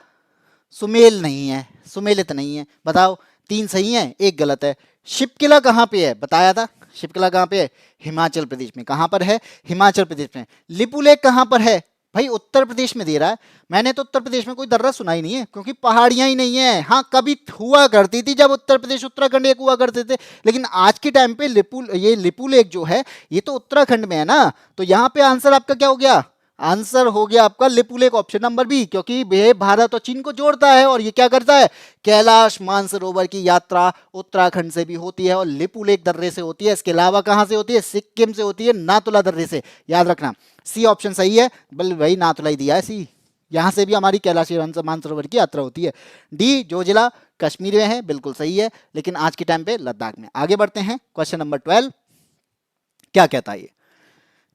सुमेल नहीं है, सुमेलित नहीं है, बताओ। 3 सही है, एक गलत है। शिपकिला कहाँ पे है? बताया था, शिपकिला कहाँ पे है? हिमाचल प्रदेश में। कहाँ पर है? हिमाचल प्रदेश में। लिपू लेक कहाँ पर है? भाई उत्तर प्रदेश में दे रहा है। मैंने तो उत्तर प्रदेश में कोई दर्रा सुना ही नहीं है, क्योंकि पहाड़ियां ही नहीं है। हाँ कभी हुआ करती थी जब उत्तर प्रदेश उत्तराखंड एक हुआ करते थे, लेकिन आज के टाइम पे लिपू लेक जो है ये तो उत्तराखंड में है ना। तो यहाँ पे आंसर आपका क्या हो गया? आंसर हो गया आपका Lipulekh, option number B, क्योंकि ये भारत और चीन को जोड़ता है, और ये क्या करता है? कैलाश मानसरोवर की यात्रा उत्तराखंड से भी होती है और लिपू लेक दर्रे से होती है। इसके अलावा कहां से होती है? सिक्किम से होती है, नाथुला दर्रे से। याद रखना, सी ऑप्शन सही है, बल वही नाथुला ही दिया है सी, यहां से भी हमारी कैलाश मानसरोवर की यात्रा होती है। डी जो जिला कश्मीर में है, बिल्कुल सही है, लेकिन आज के टाइम पे लद्दाख में। आगे बढ़ते हैं, क्वेश्चन नंबर 12 क्या कहता है?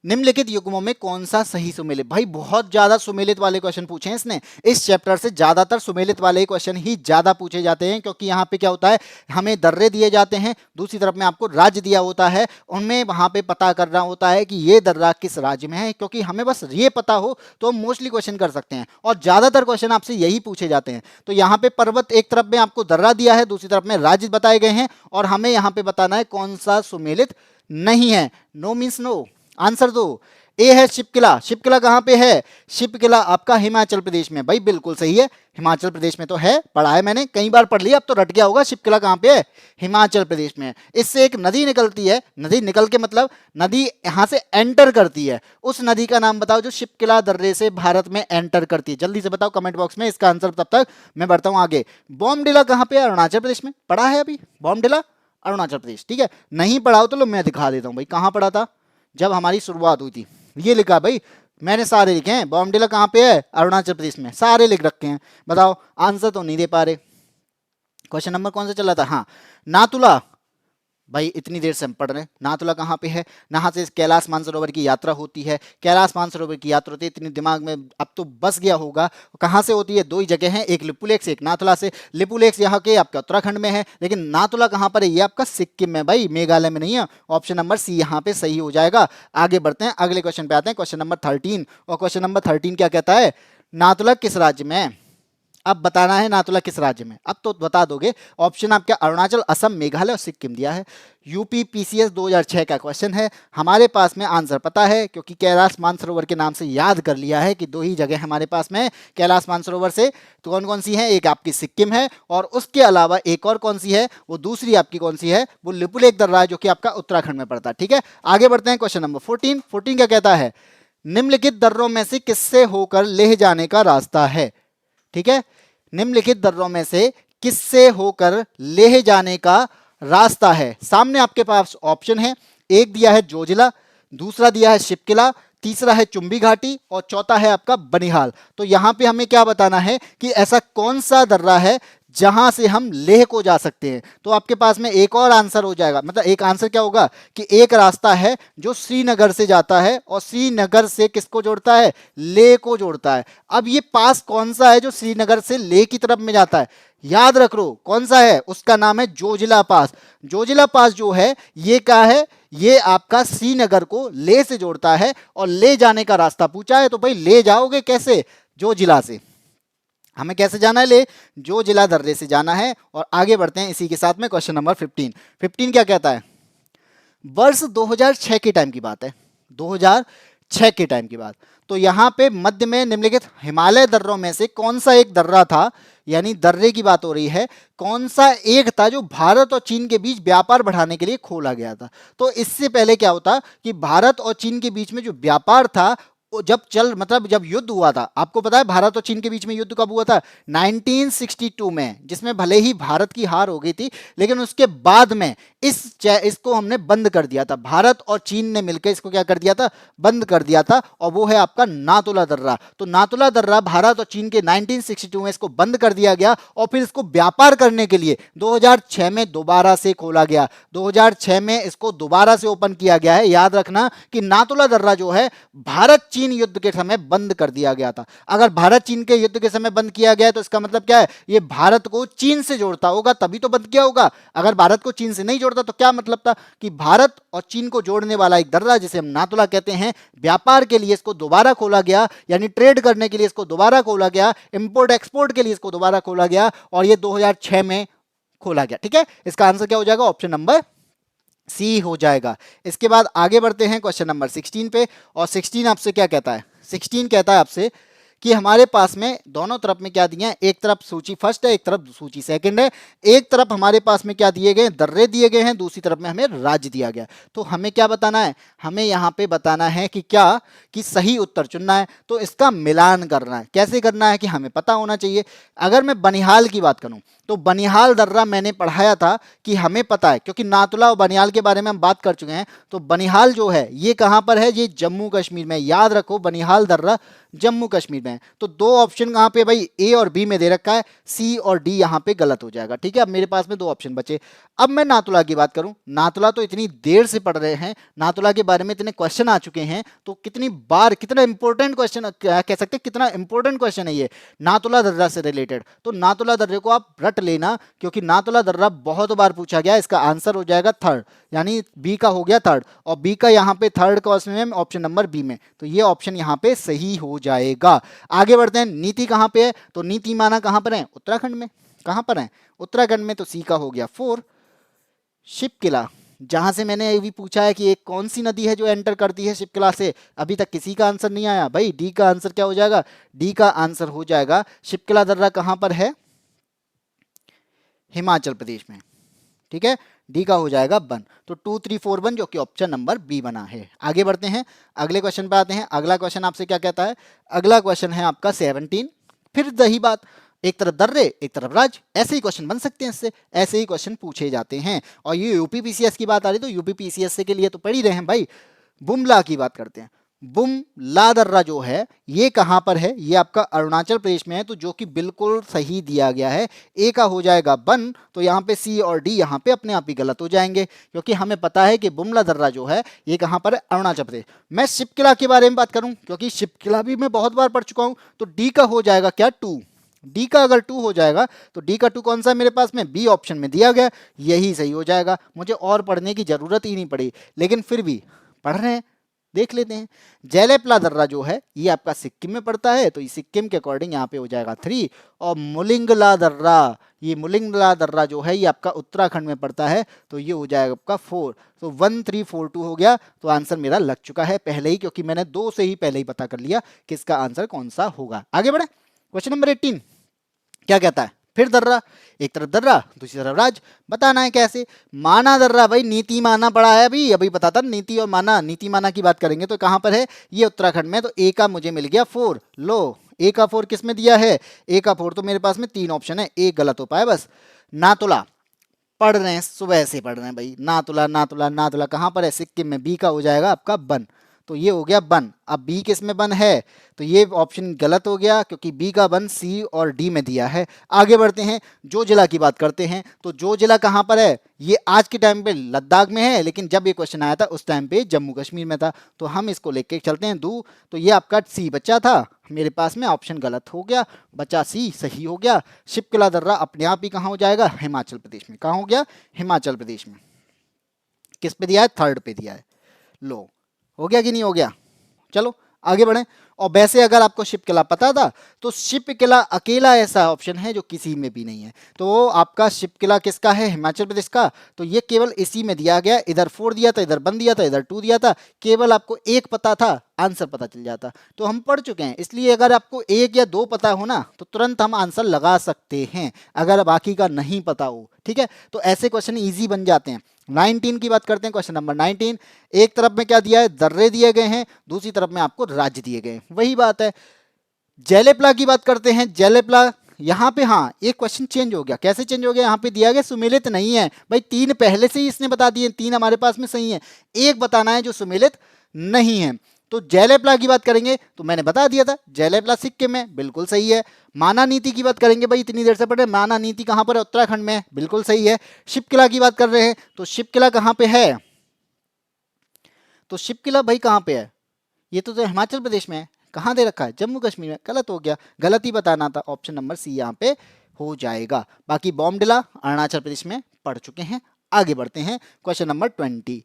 निम्नलिखित युग्मों में कौन सा सही सुमेलित? भाई बहुत ज्यादा सुमेलित वाले क्वेश्चन पूछे हैं इसने। इस चैप्टर से ज्यादातर सुमेलित वाले क्वेश्चन ही ज्यादा पूछे जाते हैं, क्योंकि यहाँ पे क्या होता है, हमें दर्रे दिए जाते हैं, दूसरी तरफ में आपको राज्य दिया होता है, उनमें वहां पे पता करना होता है कि ये दर्रा किस राज्य में है। क्योंकि हमें बस ये पता हो तो हम मोस्टली क्वेश्चन कर सकते हैं, और ज्यादातर क्वेश्चन आपसे यही पूछे जाते हैं। तो यहाँ पे पर्वत एक तरफ में आपको दर्रा दिया है, दूसरी तरफ में राज्य बताए गए हैं, और हमें यहाँ पे बताना है कौन सा सुमेलित नहीं है। नो मीन्स नो, आंसर दो। ए है शिपकिला। शिपकिला कहाँ पे है? शिपकिला आपका हिमाचल प्रदेश में। भाई बिल्कुल सही है, हिमाचल प्रदेश में तो है, पढ़ा है मैंने, कई बार पढ़ लिया, अब तो रट गया होगा। शिपकिला कहाँ पे है? हिमाचल प्रदेश में। इससे एक नदी निकलती है, नदी निकल के मतलब नदी यहाँ से एंटर करती है, उस नदी का नाम बताओ जो शिपकिला दर्रे से भारत में एंटर करती है। जल्दी से बताओ कमेंट बॉक्स में इसका आंसर, तब तक मैं बढ़ता हूँ आगे। बॉमडिला कहाँ पे है? अरुणाचल प्रदेश में। पढ़ा है अभी बॉमडिला, अरुणाचल प्रदेश, ठीक है। नहीं पढ़ा हो तो लो मैं दिखा देता हूँ भाई कहाँ पढ़ा था जब हमारी शुरुआत हुई थी। ये लिखा भाई, मैंने सारे लिखे हैं। बॉमडिला कहाँ पे है? अरुणाचल प्रदेश में, सारे लिख रखे हैं। बताओ, आंसर तो नहीं दे पा रहे। क्वेश्चन नंबर कौन सा चला था? हाँ, नातुला। भाई इतनी देर से हम पढ़ रहे हैं, नाथुला कहाँ पे है? यहाँ से कैलाश मानसरोवर की यात्रा होती है। कैलाश मानसरोवर की यात्रा होती है, इतनी दिमाग में अब तो बस गया होगा। कहाँ से होती है? दो ही जगह हैं, एक लिपुलेख से, एक नाथुला से। लिपुलेख यहाँ के आपका उत्तराखंड में है, लेकिन नाथुला कहाँ पर है? ये आपका सिक्किम में भाई, मेघालय में नहीं है। ऑप्शन नंबर सी यहाँ पे सही हो जाएगा। आगे बढ़ते हैं, अगले क्वेश्चन पे आते हैं, क्वेश्चन नंबर 13। और क्वेश्चन नंबर 13 क्या कहता है? नाथुला किस राज्य में है? अब बताना है नाथुला किस राज्य में। अब तो बता दोगे, ऑप्शन आपका अरुणाचल, असम, मेघालय और सिक्किम दिया है। यूपी पीसीएस 2006 का क्वेश्चन है, हमारे पास में आंसर पता है क्योंकि कैलाश मानसरोवर के नाम से याद कर लिया है कि दो ही जगह हमारे पास में कैलाश मानसरोवर से। तो कौन कौन सी है? एक आपकी सिक्किम है, और उसके अलावा एक और कौन सी है? वो दूसरी आपकी कौन सी है? वो लिपुलेख दर्रा है, जो कि आपका उत्तराखंड में पड़ता है। ठीक है, आगे बढ़ते हैं, क्वेश्चन नंबर 14। 14 क्या कहता है? निम्नलिखित दर्रों में से किससे होकर लेह जाने का रास्ता है? ठीक है, निम्नलिखित दर्रों में से किससे होकर लेह जाने का रास्ता है? सामने आपके पास ऑप्शन है, एक दिया है जोजिला, दूसरा दिया है शिपकिला, तीसरा है चुंबी घाटी और चौथा है आपका बनिहाल। तो यहां पे हमें क्या बताना है कि ऐसा कौन सा दर्रा है जहां से हम लेह को जा सकते हैं। तो आपके पास में एक और आंसर हो जाएगा, मतलब एक आंसर क्या होगा कि एक रास्ता है जो श्रीनगर से जाता है और श्रीनगर से किसको जोड़ता है? लेह को जोड़ता है। अब ये पास कौन सा है जो श्रीनगर से लेह की तरफ में जाता है? याद रख लो कौन सा है, उसका नाम है जोजिला पास। जोजिला पास जो है ये क्या है? ये आपका श्रीनगर को लेह से जोड़ता है, और ले जाने का रास्ता पूछा है तो भाई ले जाओगे कैसे? जोजिला से। हमें कैसे जाना है? ले जो जिला दर्रे से जाना है। और आगे बढ़ते हैं इसी के साथ में, क्वेश्चन नंबर 15। 15 क्या कहता है? वर्ष 2006 के टाइम की बात है, 2006 के टाइम की बात। तो यहाँ पे मध्य में निम्नलिखित हिमालय दर्रों में से कौन सा एक दर्रा था, यानी दर्रे की बात हो रही है, कौन सा एक था जो भारत और चीन के बीच व्यापार बढ़ाने के लिए खोला गया था? तो इससे पहले क्या होता कि भारत और चीन के बीच में जो व्यापार था, जब मतलब जब युद्ध हुआ था, आपको पता है भारत और चीन के बीच में युद्ध कब हुआ था? 1962 में, जिसमें भले ही भारत की हार हो गई थी, लेकिन उसके बाद में इसको हमने बंद कर दिया था। भारत और चीन ने मिलकर इसको क्या कर दिया था? बंद कर दिया था, और वो है आपका नाथुला दर्रा। तो नाथुला दर्रा भारत और चीन के 1962 में इसको बंद कर दिया गया, और फिर इसको व्यापार करने के लिए 2006 में दोबारा से खोला गया। 2006 में इसको दोबारा से ओपन किया गया है। याद रखना कि नाथुला दर्रा जो है भारत चीन युद्ध के समय बंद कर दिया गया था। अगर भारत चीन के युद्ध के समय बंद किया गया तो इसका मतलब क्या है? ये भारत को चीन से जोड़ता होगा, तभी तो बंद किया होगा। अगर भारत को चीन से नहीं जोड़ता तो क्या मतलब था? कि भारत और चीन को जोड़ने वाला एक दर्रा जिसे हम नाथुला कहते हैं, व्यापार के लिए इसको दोबारा खोला गया, यानी ट्रेड करने के लिए इसको दोबारा खोला गया, इंपोर्ट एक्सपोर्ट के लिए इसको दोबारा खोला गया, और ये 2006 में खोला गया। ठीक है, इसका आंसर क्या हो जाएगा? ऑप्शन नंबर सी हो जाएगा। इसके बाद आगे बढ़ते हैं क्वेश्चन नंबर 16 पे। और 16 आपसे क्या कहता है? 16 कहता है आपसे कि हमारे पास में दोनों तरफ में क्या दिए हैं? एक तरफ सूची फर्स्ट है, एक तरफ सूची सेकंड है। एक तरफ हमारे पास में क्या दिए गए? दर्रे दिए गए हैं, दूसरी तरफ में हमें राज्य दिया गया। तो हमें क्या बताना है? हमें यहाँ पे बताना है कि क्या, कि सही उत्तर चुनना है, तो इसका मिलान करना है। कैसे करना है कि हमें पता होना चाहिए। अगर मैं बनिहाल की बात करूं तो बनिहाल दर्रा मैंने पढ़ाया था कि हमें पता है, क्योंकि नाथुला और बनिहाल के बारे में हम बात कर चुके हैं। तो बनिहाल जो है ये कहां पर है? ये जम्मू कश्मीर में। याद रखो बनिहाल दर्रा जम्मू कश्मीर में। तो दो ऑप्शन कहां पे भाई? ए और बी में दे रखा है, सी और डी यहां पे गलत हो जाएगा। ठीक है, अब मेरे पास में दो ऑप्शन बचे। अब मैं नाथुला की बात करूं, नाथुला तो इतनी देर से पढ़ रहे हैं, नाथुला के बारे में इतने क्वेश्चन आ चुके हैं, तो कितनी बार, कितना इंपॉर्टेंट क्वेश्चन कह सकते हैं, कितना इंपॉर्टेंट क्वेश्चन है ये नाथुला दर्रा से रिलेटेड। तो नाथुला दर्रे को आप रट लेना, क्योंकि नाथुला दर्रा बहुत बार पूछा गया। इसका आंसर हो जाएगा थर्ड, यानी बी का हो गया थर्ड, और बी का यहाँ पे थर्ड क्वेश्चन में ऑप्शन नंबर बी में, तो ये ऑप्शन यहाँ पे सही हो जाएगा। आगे बढ़ते हैं, नीति कहाँ पे है? तो नीति माना कहाँ पर है? उत्तराखंड में। कहाँ पर है? उत्तराखंड में। तो सी का हो गया 4। शिपकिला, जहां से मैंने अभी पूछा है कि एक कौन सी नदी है जो एंटर करती है शिप्किला से, अभी तक किसी का आंसर नहीं आया भाई। डी का आंसर क्या हो जाएगा, डी का आंसर हो जाएगा शिप्किला दर्रा कहां पर है, हिमाचल प्रदेश में। ठीक है, डी का हो जाएगा बन। तो 2341 जो कि ऑप्शन नंबर बी बना है। आगे बढ़ते हैं, अगले क्वेश्चन पे आते हैं। अगला क्वेश्चन आपसे क्या कहता है, अगला क्वेश्चन है आपका 17। फिर दही बात, एक तरफ दर्रे एक तरफ राज, ऐसे ही क्वेश्चन बन सकते हैं इससे, ऐसे ही क्वेश्चन पूछे जाते हैं। और ये यूपी पीसीएस की बात आ रही तो यूपी पीसीएस के लिए तो पढ़ ही रहे हैं भाई। बुमला की बात करते हैं। बुमला दर्रा जो है ये कहां पर है, ये आपका अरुणाचल प्रदेश में है, तो जो कि बिल्कुल सही दिया गया है। ए का हो जाएगा बन, तो यहाँ पे सी और डी यहाँ पे अपने आप ही गलत हो जाएंगे, क्योंकि हमें पता है कि बुमला दर्रा जो है ये कहां पर है, अरुणाचल प्रदेश। मैं शिप्किला के बारे में बात करूं, क्योंकि शिप्किला भी मैं बहुत बार पढ़ चुका हूं, तो डी का हो जाएगा क्या, 2। डी का अगर 2 हो जाएगा तो डी का 2 कौन सा है मेरे पास में, बी ऑप्शन में दिया गया, यही सही हो जाएगा। मुझे और पढ़ने की जरूरत ही नहीं पड़ी, लेकिन फिर भी पढ़ रहे हैं, देख लेते हैं। जेलेपला दर्रा जो है ये आपका सिक्किम में पड़ता है, तो ये सिक्किम के अकॉर्डिंग यहाँ पे हो जाएगा 3। और मुलिंगला दर्रा, ये मुलिंगला दर्रा जो है ये आपका उत्तराखंड में पड़ता है, तो ये हो जाएगा आपका 4। तो 1342 हो गया, तो आंसर मेरा लग चुका है पहले ही, क्योंकि मैंने 2 से ही पहले ही पता कर लिया कि इसका आंसर कौन सा होगा। आगे बढ़े, क्वेश्चन नंबर 18 क्या कहता है, फिर दर्रा, एक तरफ दर्रा दूसरी तरफ राज, बताना है कैसे। माना दर्रा, भाई नीति माना पड़ा है, अभी अभी पता था नीति और माना, नीति माना की बात करेंगे तो कहां पर है, ये उत्तराखंड में। तो ए का मुझे मिल गया 4। लो, ए का 4 किस में दिया है, ए का 4 तो मेरे पास में 3 ऑप्शन है, एक गलत हो पाया बस। नातुला, पढ़ रहे हैं सुबह से पढ़ रहे हैं भाई, नातुला नातुला नातुला कहां पर है, सिक्किम में। बी का हो जाएगा आपका बन, तो ये हो गया बन। अब बी किस में बन है, तो ये ऑप्शन गलत हो गया, क्योंकि बी का बन सी और डी में दिया है। आगे बढ़ते हैं, जो जिला की बात करते हैं, तो जो जिला कहां पर है, ये आज के टाइम पे लद्दाख में है, लेकिन जब ये क्वेश्चन आया था उस टाइम पे जम्मू कश्मीर में था, तो हम इसको लेके चलते हैं दू। तो ये आपका सी बच्चा था मेरे पास में, ऑप्शन गलत हो गया, बचा सी सही हो गया। शिप्किला दर्रा अपने आप ही कहां हो जाएगा, हिमाचल प्रदेश में। कहां हो गया, हिमाचल प्रदेश में। किस पे दिया है, 3rd पे दिया है। लो, हो गया कि नहीं हो गया, चलो आगे बढ़ें। और वैसे अगर आपको शिप्किला पता था, तो शिप्किला अकेला ऐसा ऑप्शन है जो किसी में भी नहीं है। तो आपका शिप्किला किसका है, हिमाचल प्रदेश का, तो ये केवल इसी में दिया गया। इधर 4 दिया था, इधर 1 दिया था, इधर 2 दिया था, केवल आपको एक पता था, आंसर पता चल जाता। तो हम पढ़ चुके हैं, इसलिए अगर आपको 1 या 2 पता हो ना, तो तुरंत हम आंसर लगा सकते हैं, अगर बाकी का नहीं पता हो। ठीक है, तो ऐसे क्वेश्चन ईजी बन जाते हैं। 19 की बात करते हैं, क्वेश्चन नंबर 19। एक तरफ में क्या दिया है, दर्रे दिए गए हैं, दूसरी तरफ में आपको राज्य दिए गए हैं, वही बात है। जेलेपला की बात करते हैं, जेलेपला यहाँ पे, हाँ एक क्वेश्चन चेंज हो गया। कैसे चेंज हो गया, यहाँ पे दिया गया सुमेलित नहीं है भाई, 3 पहले से ही इसने बता दिए, 3 हमारे पास में सही है, एक बताना है जो सुमेलित नहीं है। तो जेलेपला की बात करेंगे तो मैंने बता दिया था, जेलेपला सिक्किम में, बिल्कुल सही है। माना नीति की बात करेंगे भाई, इतनी देर से पढ़ रहे, माना नीति कहां पर है, उत्तराखंड में, बिल्कुल सही है। शिप्किला की बात कर रहे हैं, तो शिप्किला कहां पे है, तो शिप्किला भाई कहां पे है, ये तो हिमाचल प्रदेश में है। कहां दे रखा है, जम्मू कश्मीर में, गलत हो गया, गलत ही बताना था, ऑप्शन नंबर सी यहाँ पे हो जाएगा। बाकी बॉम्डिला अरुणाचल प्रदेश में पढ़ चुके हैं। आगे बढ़ते हैं, क्वेश्चन नंबर 20।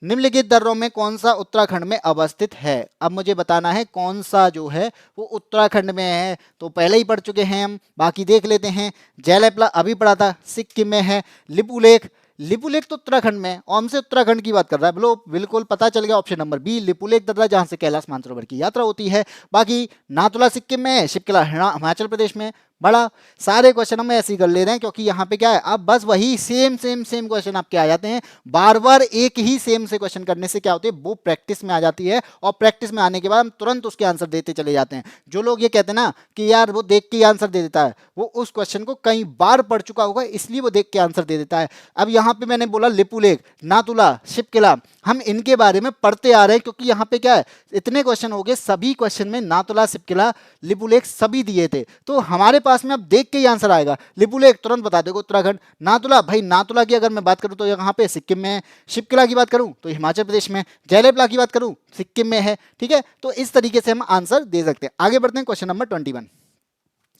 निम्नलिखित दर्रों में कौन सा उत्तराखंड में अवस्थित है। अब मुझे बताना है कौन सा जो है वो उत्तराखंड में है, तो पहले ही पढ़ चुके हैं हम, बाकी देख लेते हैं। जेलेपला अभी पढ़ा था, सिक्किम में है। लिपुलेख, लिपुलेख तो उत्तराखंड में है, ओम से उत्तराखंड की बात कर रहा है, बोलो बिल्कुल पता चल गया, ऑप्शन नंबर बी लिपुलेख दर्रा, जहां से कैलाश मानसरोवर की यात्रा होती है। बाकी नाथुला सिक्किम में है, शिप्किला हिमाचल प्रदेश में। बड़ा सारे क्वेश्चन हम ऐसे ही कर ले रहे हैं, क्योंकि यहाँ पे क्या है, अब बस वही सेम सेम सेम क्वेश्चन आपके आ जाते हैं। बार बार एक ही सेम से क्वेश्चन करने से क्या होती है, वो प्रैक्टिस में आ जाती है, और प्रैक्टिस में आने के बाद हम तुरंत उसके आंसर देते चले जाते हैं। जो लोग ये कहते हैं ना कि यार वो देख के आंसर दे देता है, वो उस क्वेश्चन को कई बार पढ़ चुका होगा, इसलिए वो देख के आंसर दे देता है। अब यहाँ पे मैंने बोला लिपुलेख, नाथुला, शिप्किला, हम इनके बारे में पढ़ते आ रहे हैं, क्योंकि यहाँ पे क्या है, इतने क्वेश्चन हो गए, सभी क्वेश्चन में नाथुला, शिप्किला, लिपुलेख सभी दिए थे, तो हमारे पास में अब देख के ही आंसर आएगा। लिपुलेख तुरंत बता देगा उत्तराखंड, नाथुला भाई, नाथुला की अगर मैं बात करूं तो यहाँ पे सिक्किम में है, शिप्किला की बात करूं तो हिमाचल प्रदेश में, जेलेपला की बात करूं सिक्किम में है। ठीक है, तो इस तरीके से हम आंसर दे सकते हैं। आगे बढ़ते हैं, क्वेश्चन नंबर 21।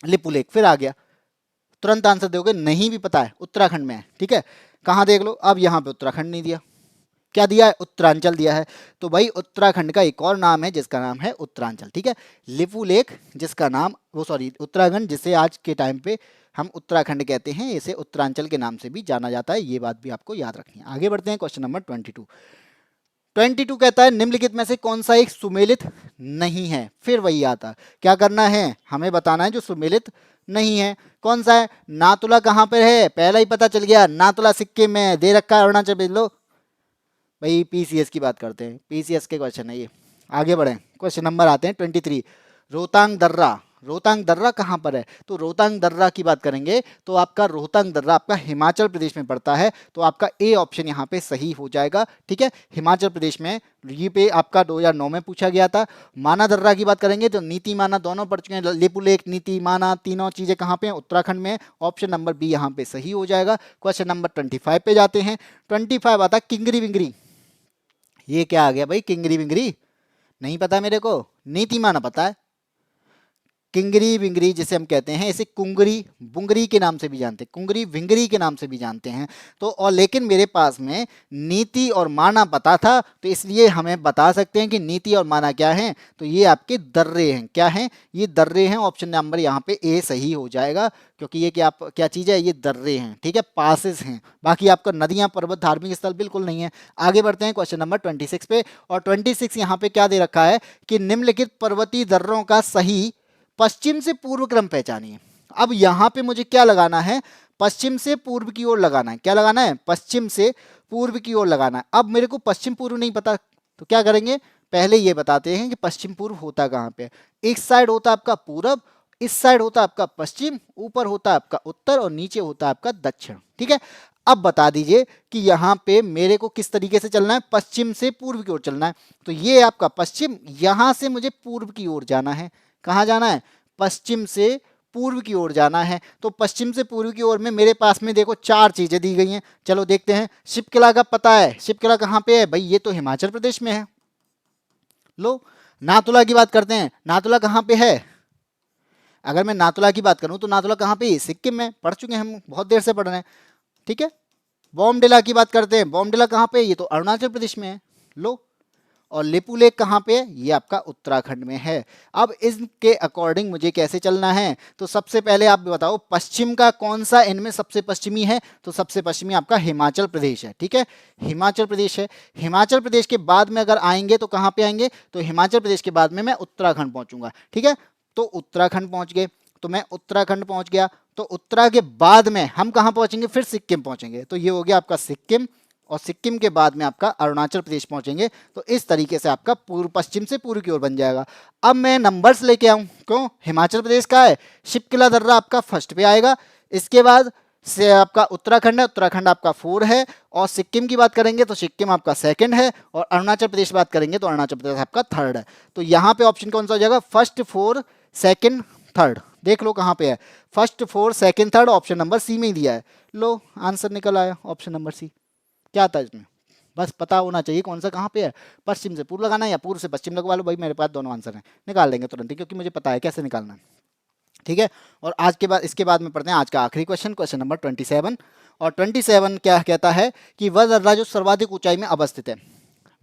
लिपुलेख फिर आ गया, तुरंत आंसर दोगे, नहीं भी पता है उत्तराखंड में है। ठीक है, कहां देख लो, अब यहाँ पे उत्तराखंड नहीं दिया, क्या दिया है, उत्तरांचल दिया है। तो भाई उत्तराखंड का एक और नाम है जिसका नाम है उत्तरांचल, ठीक है। लिपू लेक जिसका नाम उत्तराखंड, जिसे आज के टाइम पे हम उत्तराखंड कहते हैं, इसे उत्तरांचल के नाम से भी जाना जाता है। ये बात भी आपको याद रखनी है। आगे बढ़ते हैं, क्वेश्चन नंबर 22 कहता है निम्नलिखित में से कौन सा एक सुमेलित नहीं है। फिर वही आता, क्या करना है, हमें बताना है जो सुमेलित नहीं है कौन सा है। नाथुला कहाँ पर है, पहला ही पता चल गया, नाथुला सिक्किम में दे रखा है, अरुणाचल प्रदेश। लो भाई पीसीएस की बात करते हैं, पीसीएस के क्वेश्चन है ये। आगे बढ़ें, क्वेश्चन नंबर आते हैं 23। रोहतांग दर्रा, रोहतांग दर्रा कहाँ पर है, तो रोहतांग दर्रा की बात करेंगे तो आपका रोहतांग दर्रा आपका हिमाचल प्रदेश में पड़ता है। तो आपका ए ऑप्शन यहाँ पे सही हो जाएगा, ठीक है। हिमाचल प्रदेश में ये पे आपका 2009 में पूछा गया था। माना दर्रा की बात करेंगे तो नीति माना दोनों पड़ चुके हैं, लेपू लेक नीति माना तीनों चीजें कहाँ पे हैं, उत्तराखंड में। ऑप्शन नंबर बी यहाँ पे सही हो जाएगा। क्वेश्चन नंबर 25 पे जाते हैं। 25 आता किंगरी विंगरी। ये क्या आ गया भाई, किंगरी विंगरी नहीं पता मेरे को, नीति माना पता है। किंगरी विंगरी जिसे हम कहते हैं, इसे कुंगरी बुंगरी के नाम से भी जानते हैं, कुंगरी विंगरी के नाम से भी जानते हैं। तो और लेकिन मेरे पास में नीति और माना पता था, तो इसलिए हमें बता सकते हैं कि नीति और माना क्या है, तो ये आपके दर्रे हैं। क्या हैं, ये दर्रे हैं। ऑप्शन नंबर यहाँ पे ए सही हो जाएगा, क्योंकि ये क्या चीज़ है, ये दर्रे हैं, ठीक है, पासेस हैं। बाकी आपका नदियाँ पर्वत धार्मिक स्थल बिल्कुल नहीं है। आगे बढ़ते हैं क्वेश्चन नंबर 26 पे। और 26 यहाँ पे क्या दे रखा है कि निम्नलिखित पर्वतीय दर्रों का सही पश्चिम से पूर्व क्रम पहचानिए। अब यहां पे मुझे क्या लगाना है, पश्चिम से पूर्व की ओर लगाना है। क्या लगाना है, पश्चिम से पूर्व की ओर लगाना है। अब मेरे को पश्चिम पूर्व नहीं पता, तो क्या करेंगे, पहले ये बताते हैं कि पश्चिम पूर्व होता कहाँ पे। इस साइड होता आपका पूरब, इस साइड होता आपका पश्चिम, ऊपर होता आपका उत्तर और नीचे होता आपका दक्षिण, ठीक है। अब बता दीजिए कि यहाँ पे मेरे को किस तरीके से चलना है, पश्चिम से पूर्व की ओर चलना है। तो ये आपका पश्चिम, यहां से मुझे पूर्व की ओर जाना है। कहाँ जाना है, पश्चिम से पूर्व की ओर जाना है। तो पश्चिम से पूर्व की ओर में मेरे पास में देखो 4 चीजें दी गई हैं। चलो देखते हैं। शिवकिला का पता है, शिवकिला कहाँ पे है भाई, ये तो हिमाचल प्रदेश में है। लो नाथुला की बात करते हैं, नाथुला कहाँ पे है। अगर मैं नाथुला की बात करूं तो नाथुला कहाँ पे है, सिक्किम में, पढ़ चुके हैं हम, बहुत देर से पढ़ रहे हैं, ठीक है। बॉमडिला की बात करते हैं, बॉमडिला कहाँ पे है, ये तो अरुणाचल प्रदेश में है। लो और लेपू लेक कहाँ पे है, ये आपका उत्तराखंड में है। अब इसके अकॉर्डिंग मुझे कैसे चलना है, तो सबसे पहले आप बताओ पश्चिम का कौन सा इनमें सबसे पश्चिमी है, तो सबसे पश्चिमी आपका हिमाचल प्रदेश है, ठीक है, हिमाचल प्रदेश है। हिमाचल प्रदेश के बाद में अगर आएंगे तो कहाँ पे आएंगे, तो हिमाचल प्रदेश के बाद में मैं उत्तराखंड पहुंचूंगा, ठीक है। तो उत्तराखंड पहुंच गए, तो मैं उत्तराखंड पहुंच गया, तो उत्तरा के बाद में हम कहाँ पहुंचेंगे, फिर सिक्किम पहुंचेंगे। तो ये हो गया आपका सिक्किम, और सिक्किम के बाद में आपका अरुणाचल प्रदेश पहुंचेंगे। तो इस तरीके से आपका पूर्व पश्चिम से पूर्व की ओर बन जाएगा। अब मैं नंबर्स लेके आऊं, क्यों, हिमाचल प्रदेश का है, शिवकिला दर्रा आपका फर्स्ट पे आएगा, इसके बाद से आपका उत्तराखंड है, उत्तराखंड आपका 4 है, और सिक्किम की बात करेंगे तो सिक्किम आपका 2nd है, और अरुणाचल प्रदेश बात करेंगे तो अरुणाचल प्रदेश आपका 3rd है। तो यहाँ पे ऑप्शन कौन सा हो जाएगा, 1st 4 2nd 3rd। देख लो कहाँ पे है, 1st 4 2nd 3rd, option number C में ही दिया है। लो आंसर निकल आया, ऑप्शन नंबर सी। क्या था इसमें, बस पता होना चाहिए कौन सा कहाँ पे है, पश्चिम से पूर्व लगाना है या पूर्व से पश्चिम लगवा लो। भाई मेरे पास दोनों आंसर हैं, निकाल लेंगे तुरंत ही, क्योंकि मुझे पता है कैसे निकालना है, ठीक है। और आज के बाद इसके बाद में पढ़ते हैं आज का आखिरी क्वेश्चन, क्वेश्चन नंबर 27। और 27 क्या कहता है कि वह दर्रा जो सर्वाधिक ऊंचाई में अवस्थित है,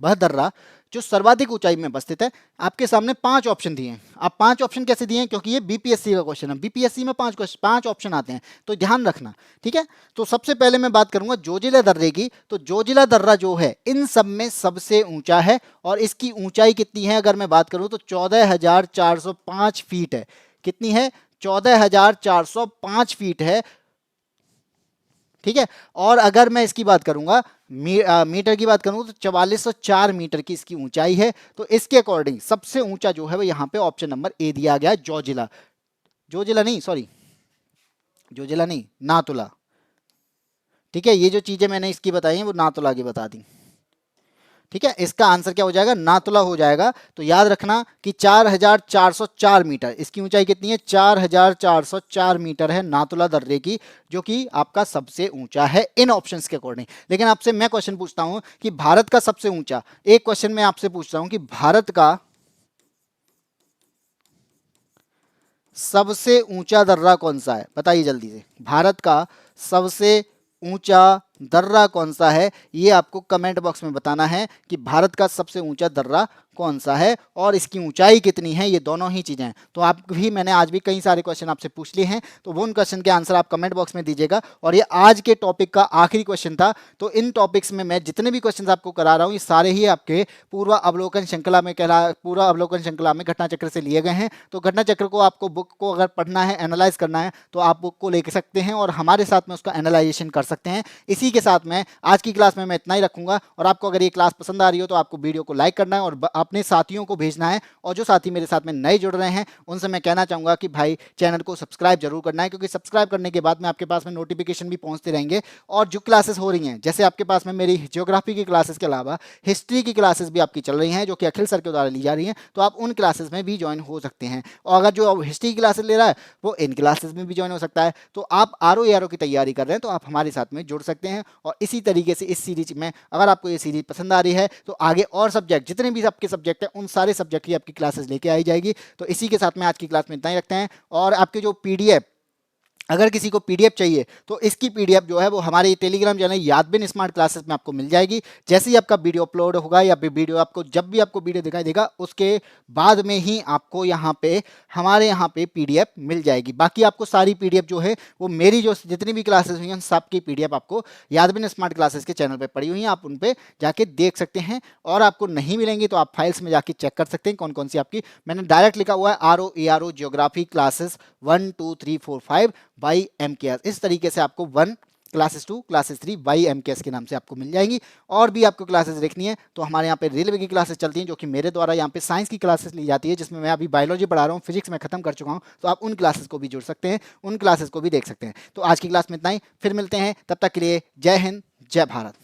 वह दर्रा जो सर्वाधिक ऊंचाई में अवस्थित है। आपके सामने 5 ऑप्शन दिए हैं। आप 5 ऑप्शन कैसे दिए हैं, क्योंकि ये बीपीएससी का क्वेश्चन है, बीपीएससी में 5 ऑप्शन आते हैं, तो ध्यान रखना, ठीक है। तो सबसे पहले मैं बात करूंगा जोजिला दर्रे की। तो जोजिला दर्रा जो है इन सब में सबसे ऊंचा है, और इसकी ऊंचाई कितनी है, अगर मैं बात करूं तो 14,405 फीट है। कितनी है, 14,405 फीट है, ठीक है। और अगर मैं इसकी बात करूंगा मीटर की बात करूं तो 4404 मीटर की इसकी ऊंचाई है। तो इसके अकॉर्डिंग सबसे ऊंचा जो है वो यहाँ पे ऑप्शन नंबर ए दिया गया है, जोजिला, जोजिला नहीं, सॉरी जोजिला नहीं, नाथुला, ठीक है। ये जो चीजें मैंने इसकी बताई हैं वो नाथुला की बता दी, ठीक है। इसका आंसर क्या हो जाएगा, नाथुला हो जाएगा। तो याद रखना कि 4404 मीटर इसकी ऊंचाई कितनी है, 4404 मीटर है नाथुला दर्रे की, जो कि आपका सबसे ऊंचा है इन ऑप्शंस के अकॉर्डिंग। लेकिन आपसे मैं क्वेश्चन पूछता हूं कि भारत का सबसे ऊंचा, एक क्वेश्चन मैं आपसे पूछता हूं कि भारत का सबसे ऊंचा दर्रा कौन सा है, बताइए जल्दी से। भारत का सबसे ऊंचा दर्रा कौन सा है, ये आपको कमेंट बॉक्स में बताना है कि भारत का सबसे ऊंचा दर्रा कौन सा है और इसकी ऊंचाई कितनी है। ये दोनों ही चीज़ें हैं। तो आप भी, मैंने आज भी कई सारे क्वेश्चन आपसे पूछ लिए हैं, तो वो उन क्वेश्चन के आंसर आप कमेंट बॉक्स में दीजिएगा। और ये आज के टॉपिक का आखिरी क्वेश्चन था। तो इन टॉपिक्स में मैं जितने भी क्वेश्चन आपको करा रहा हूँ, ये सारे ही आपके पूर्व अवलोकन श्रृंखला में घटना चक्र से लिए गए हैं। तो घटना चक्र को आपको बुक को अगर पढ़ना है, एनालाइज करना है, तो आप बुक को ले सकते हैं और हमारे साथ में उसका एनालाइजेशन कर सकते हैं। इसी के साथ में आज की क्लास में मैं इतना ही रखूंगा। और आपको अगर ये क्लास पसंद आ रही हो तो आपको वीडियो को लाइक करना है और अपने साथियों को भेजना है। और जो साथी मेरे साथ में नए जुड़ रहे हैं उनसे मैं कहना चाहूंगा कि भाई चैनल को सब्सक्राइब जरूर करना है, क्योंकि सब्सक्राइब करने के बाद में आपके पास में नोटिफिकेशन भी पहुंचते रहेंगे। और जो क्लासेस हो रही हैं, जैसे आपके पास में मेरी ज्योग्राफी की क्लासेस के अलावा हिस्ट्री की क्लासेस भी आपकी चल रही हैं, जो कि अखिल सर के द्वारा ली जा रही हैं, तो आप उन क्लासेस में भी ज्वाइन हो सकते हैं। और अगर जो हिस्ट्री की क्लासेस ले रहा है वो इन क्लासेस में भी ज्वाइन हो सकता है। तो आप RO की तैयारी कर रहे हैं तो आप हमारे साथ में जुड़ सकते हैं। और इसी तरीके से इस सीरीज में, अगर आपको ये सीरीज पसंद आ रही है, तो आगे और सब्जेक्ट, जितने भी आपके सब्जेक्ट हैं, उन सारे सब्जेक्ट की आपकी क्लासेस लेके आई जाएगी। तो इसी के साथ में आज की क्लास में इतना ही रखते हैं। और आपके जो PDF, अगर किसी को PDF चाहिए तो इसकी PDF जो है वो हमारे टेलीग्राम चैनल यादबिन स्मार्ट क्लासेस में आपको मिल जाएगी। जैसे ही आपका वीडियो अपलोड होगा या वीडियो आपको, जब भी आपको वीडियो दिखाई देगा, उसके बाद में ही आपको यहाँ पे, हमारे यहाँ पे PDF मिल जाएगी। बाकी आपको सारी PDF जो है वो मेरी जो जितनी भी क्लासेस हुई हैं सब की PDF आपको यादबिन स्मार्ट क्लासेस के चैनल पर पड़ी हुई हैं, आप उन पर जाके देख सकते हैं। और आपको नहीं मिलेंगी तो आप फाइल्स में जाके चेक कर सकते हैं कौन कौन सी आपकी, मैंने डायरेक्ट लिखा हुआ है RO geography classes 1 2 3 4 5 by MKS। इस तरीके से आपको 1 क्लासेस 2 क्लासेस 3 बाई MKS के नाम से आपको मिल जाएंगी। और भी आपको क्लासेस देखनी है तो हमारे यहाँ पे रेलवे की क्लासेस चलती हैं, जो कि मेरे द्वारा यहाँ पे साइंस की क्लासेस ली जाती है, जिसमें मैं अभी बायोलॉजी पढ़ा रहा हूँ, फिजिक्स में खत्म कर चुका हूँ। तो आप उन क्लासेस को भी जुड़ सकते हैं, उन क्लासेस को भी देख सकते हैं। तो आज की क्लास में इतना ही, फिर मिलते हैं, तब तक के लिए जय हिंद, जय भारत।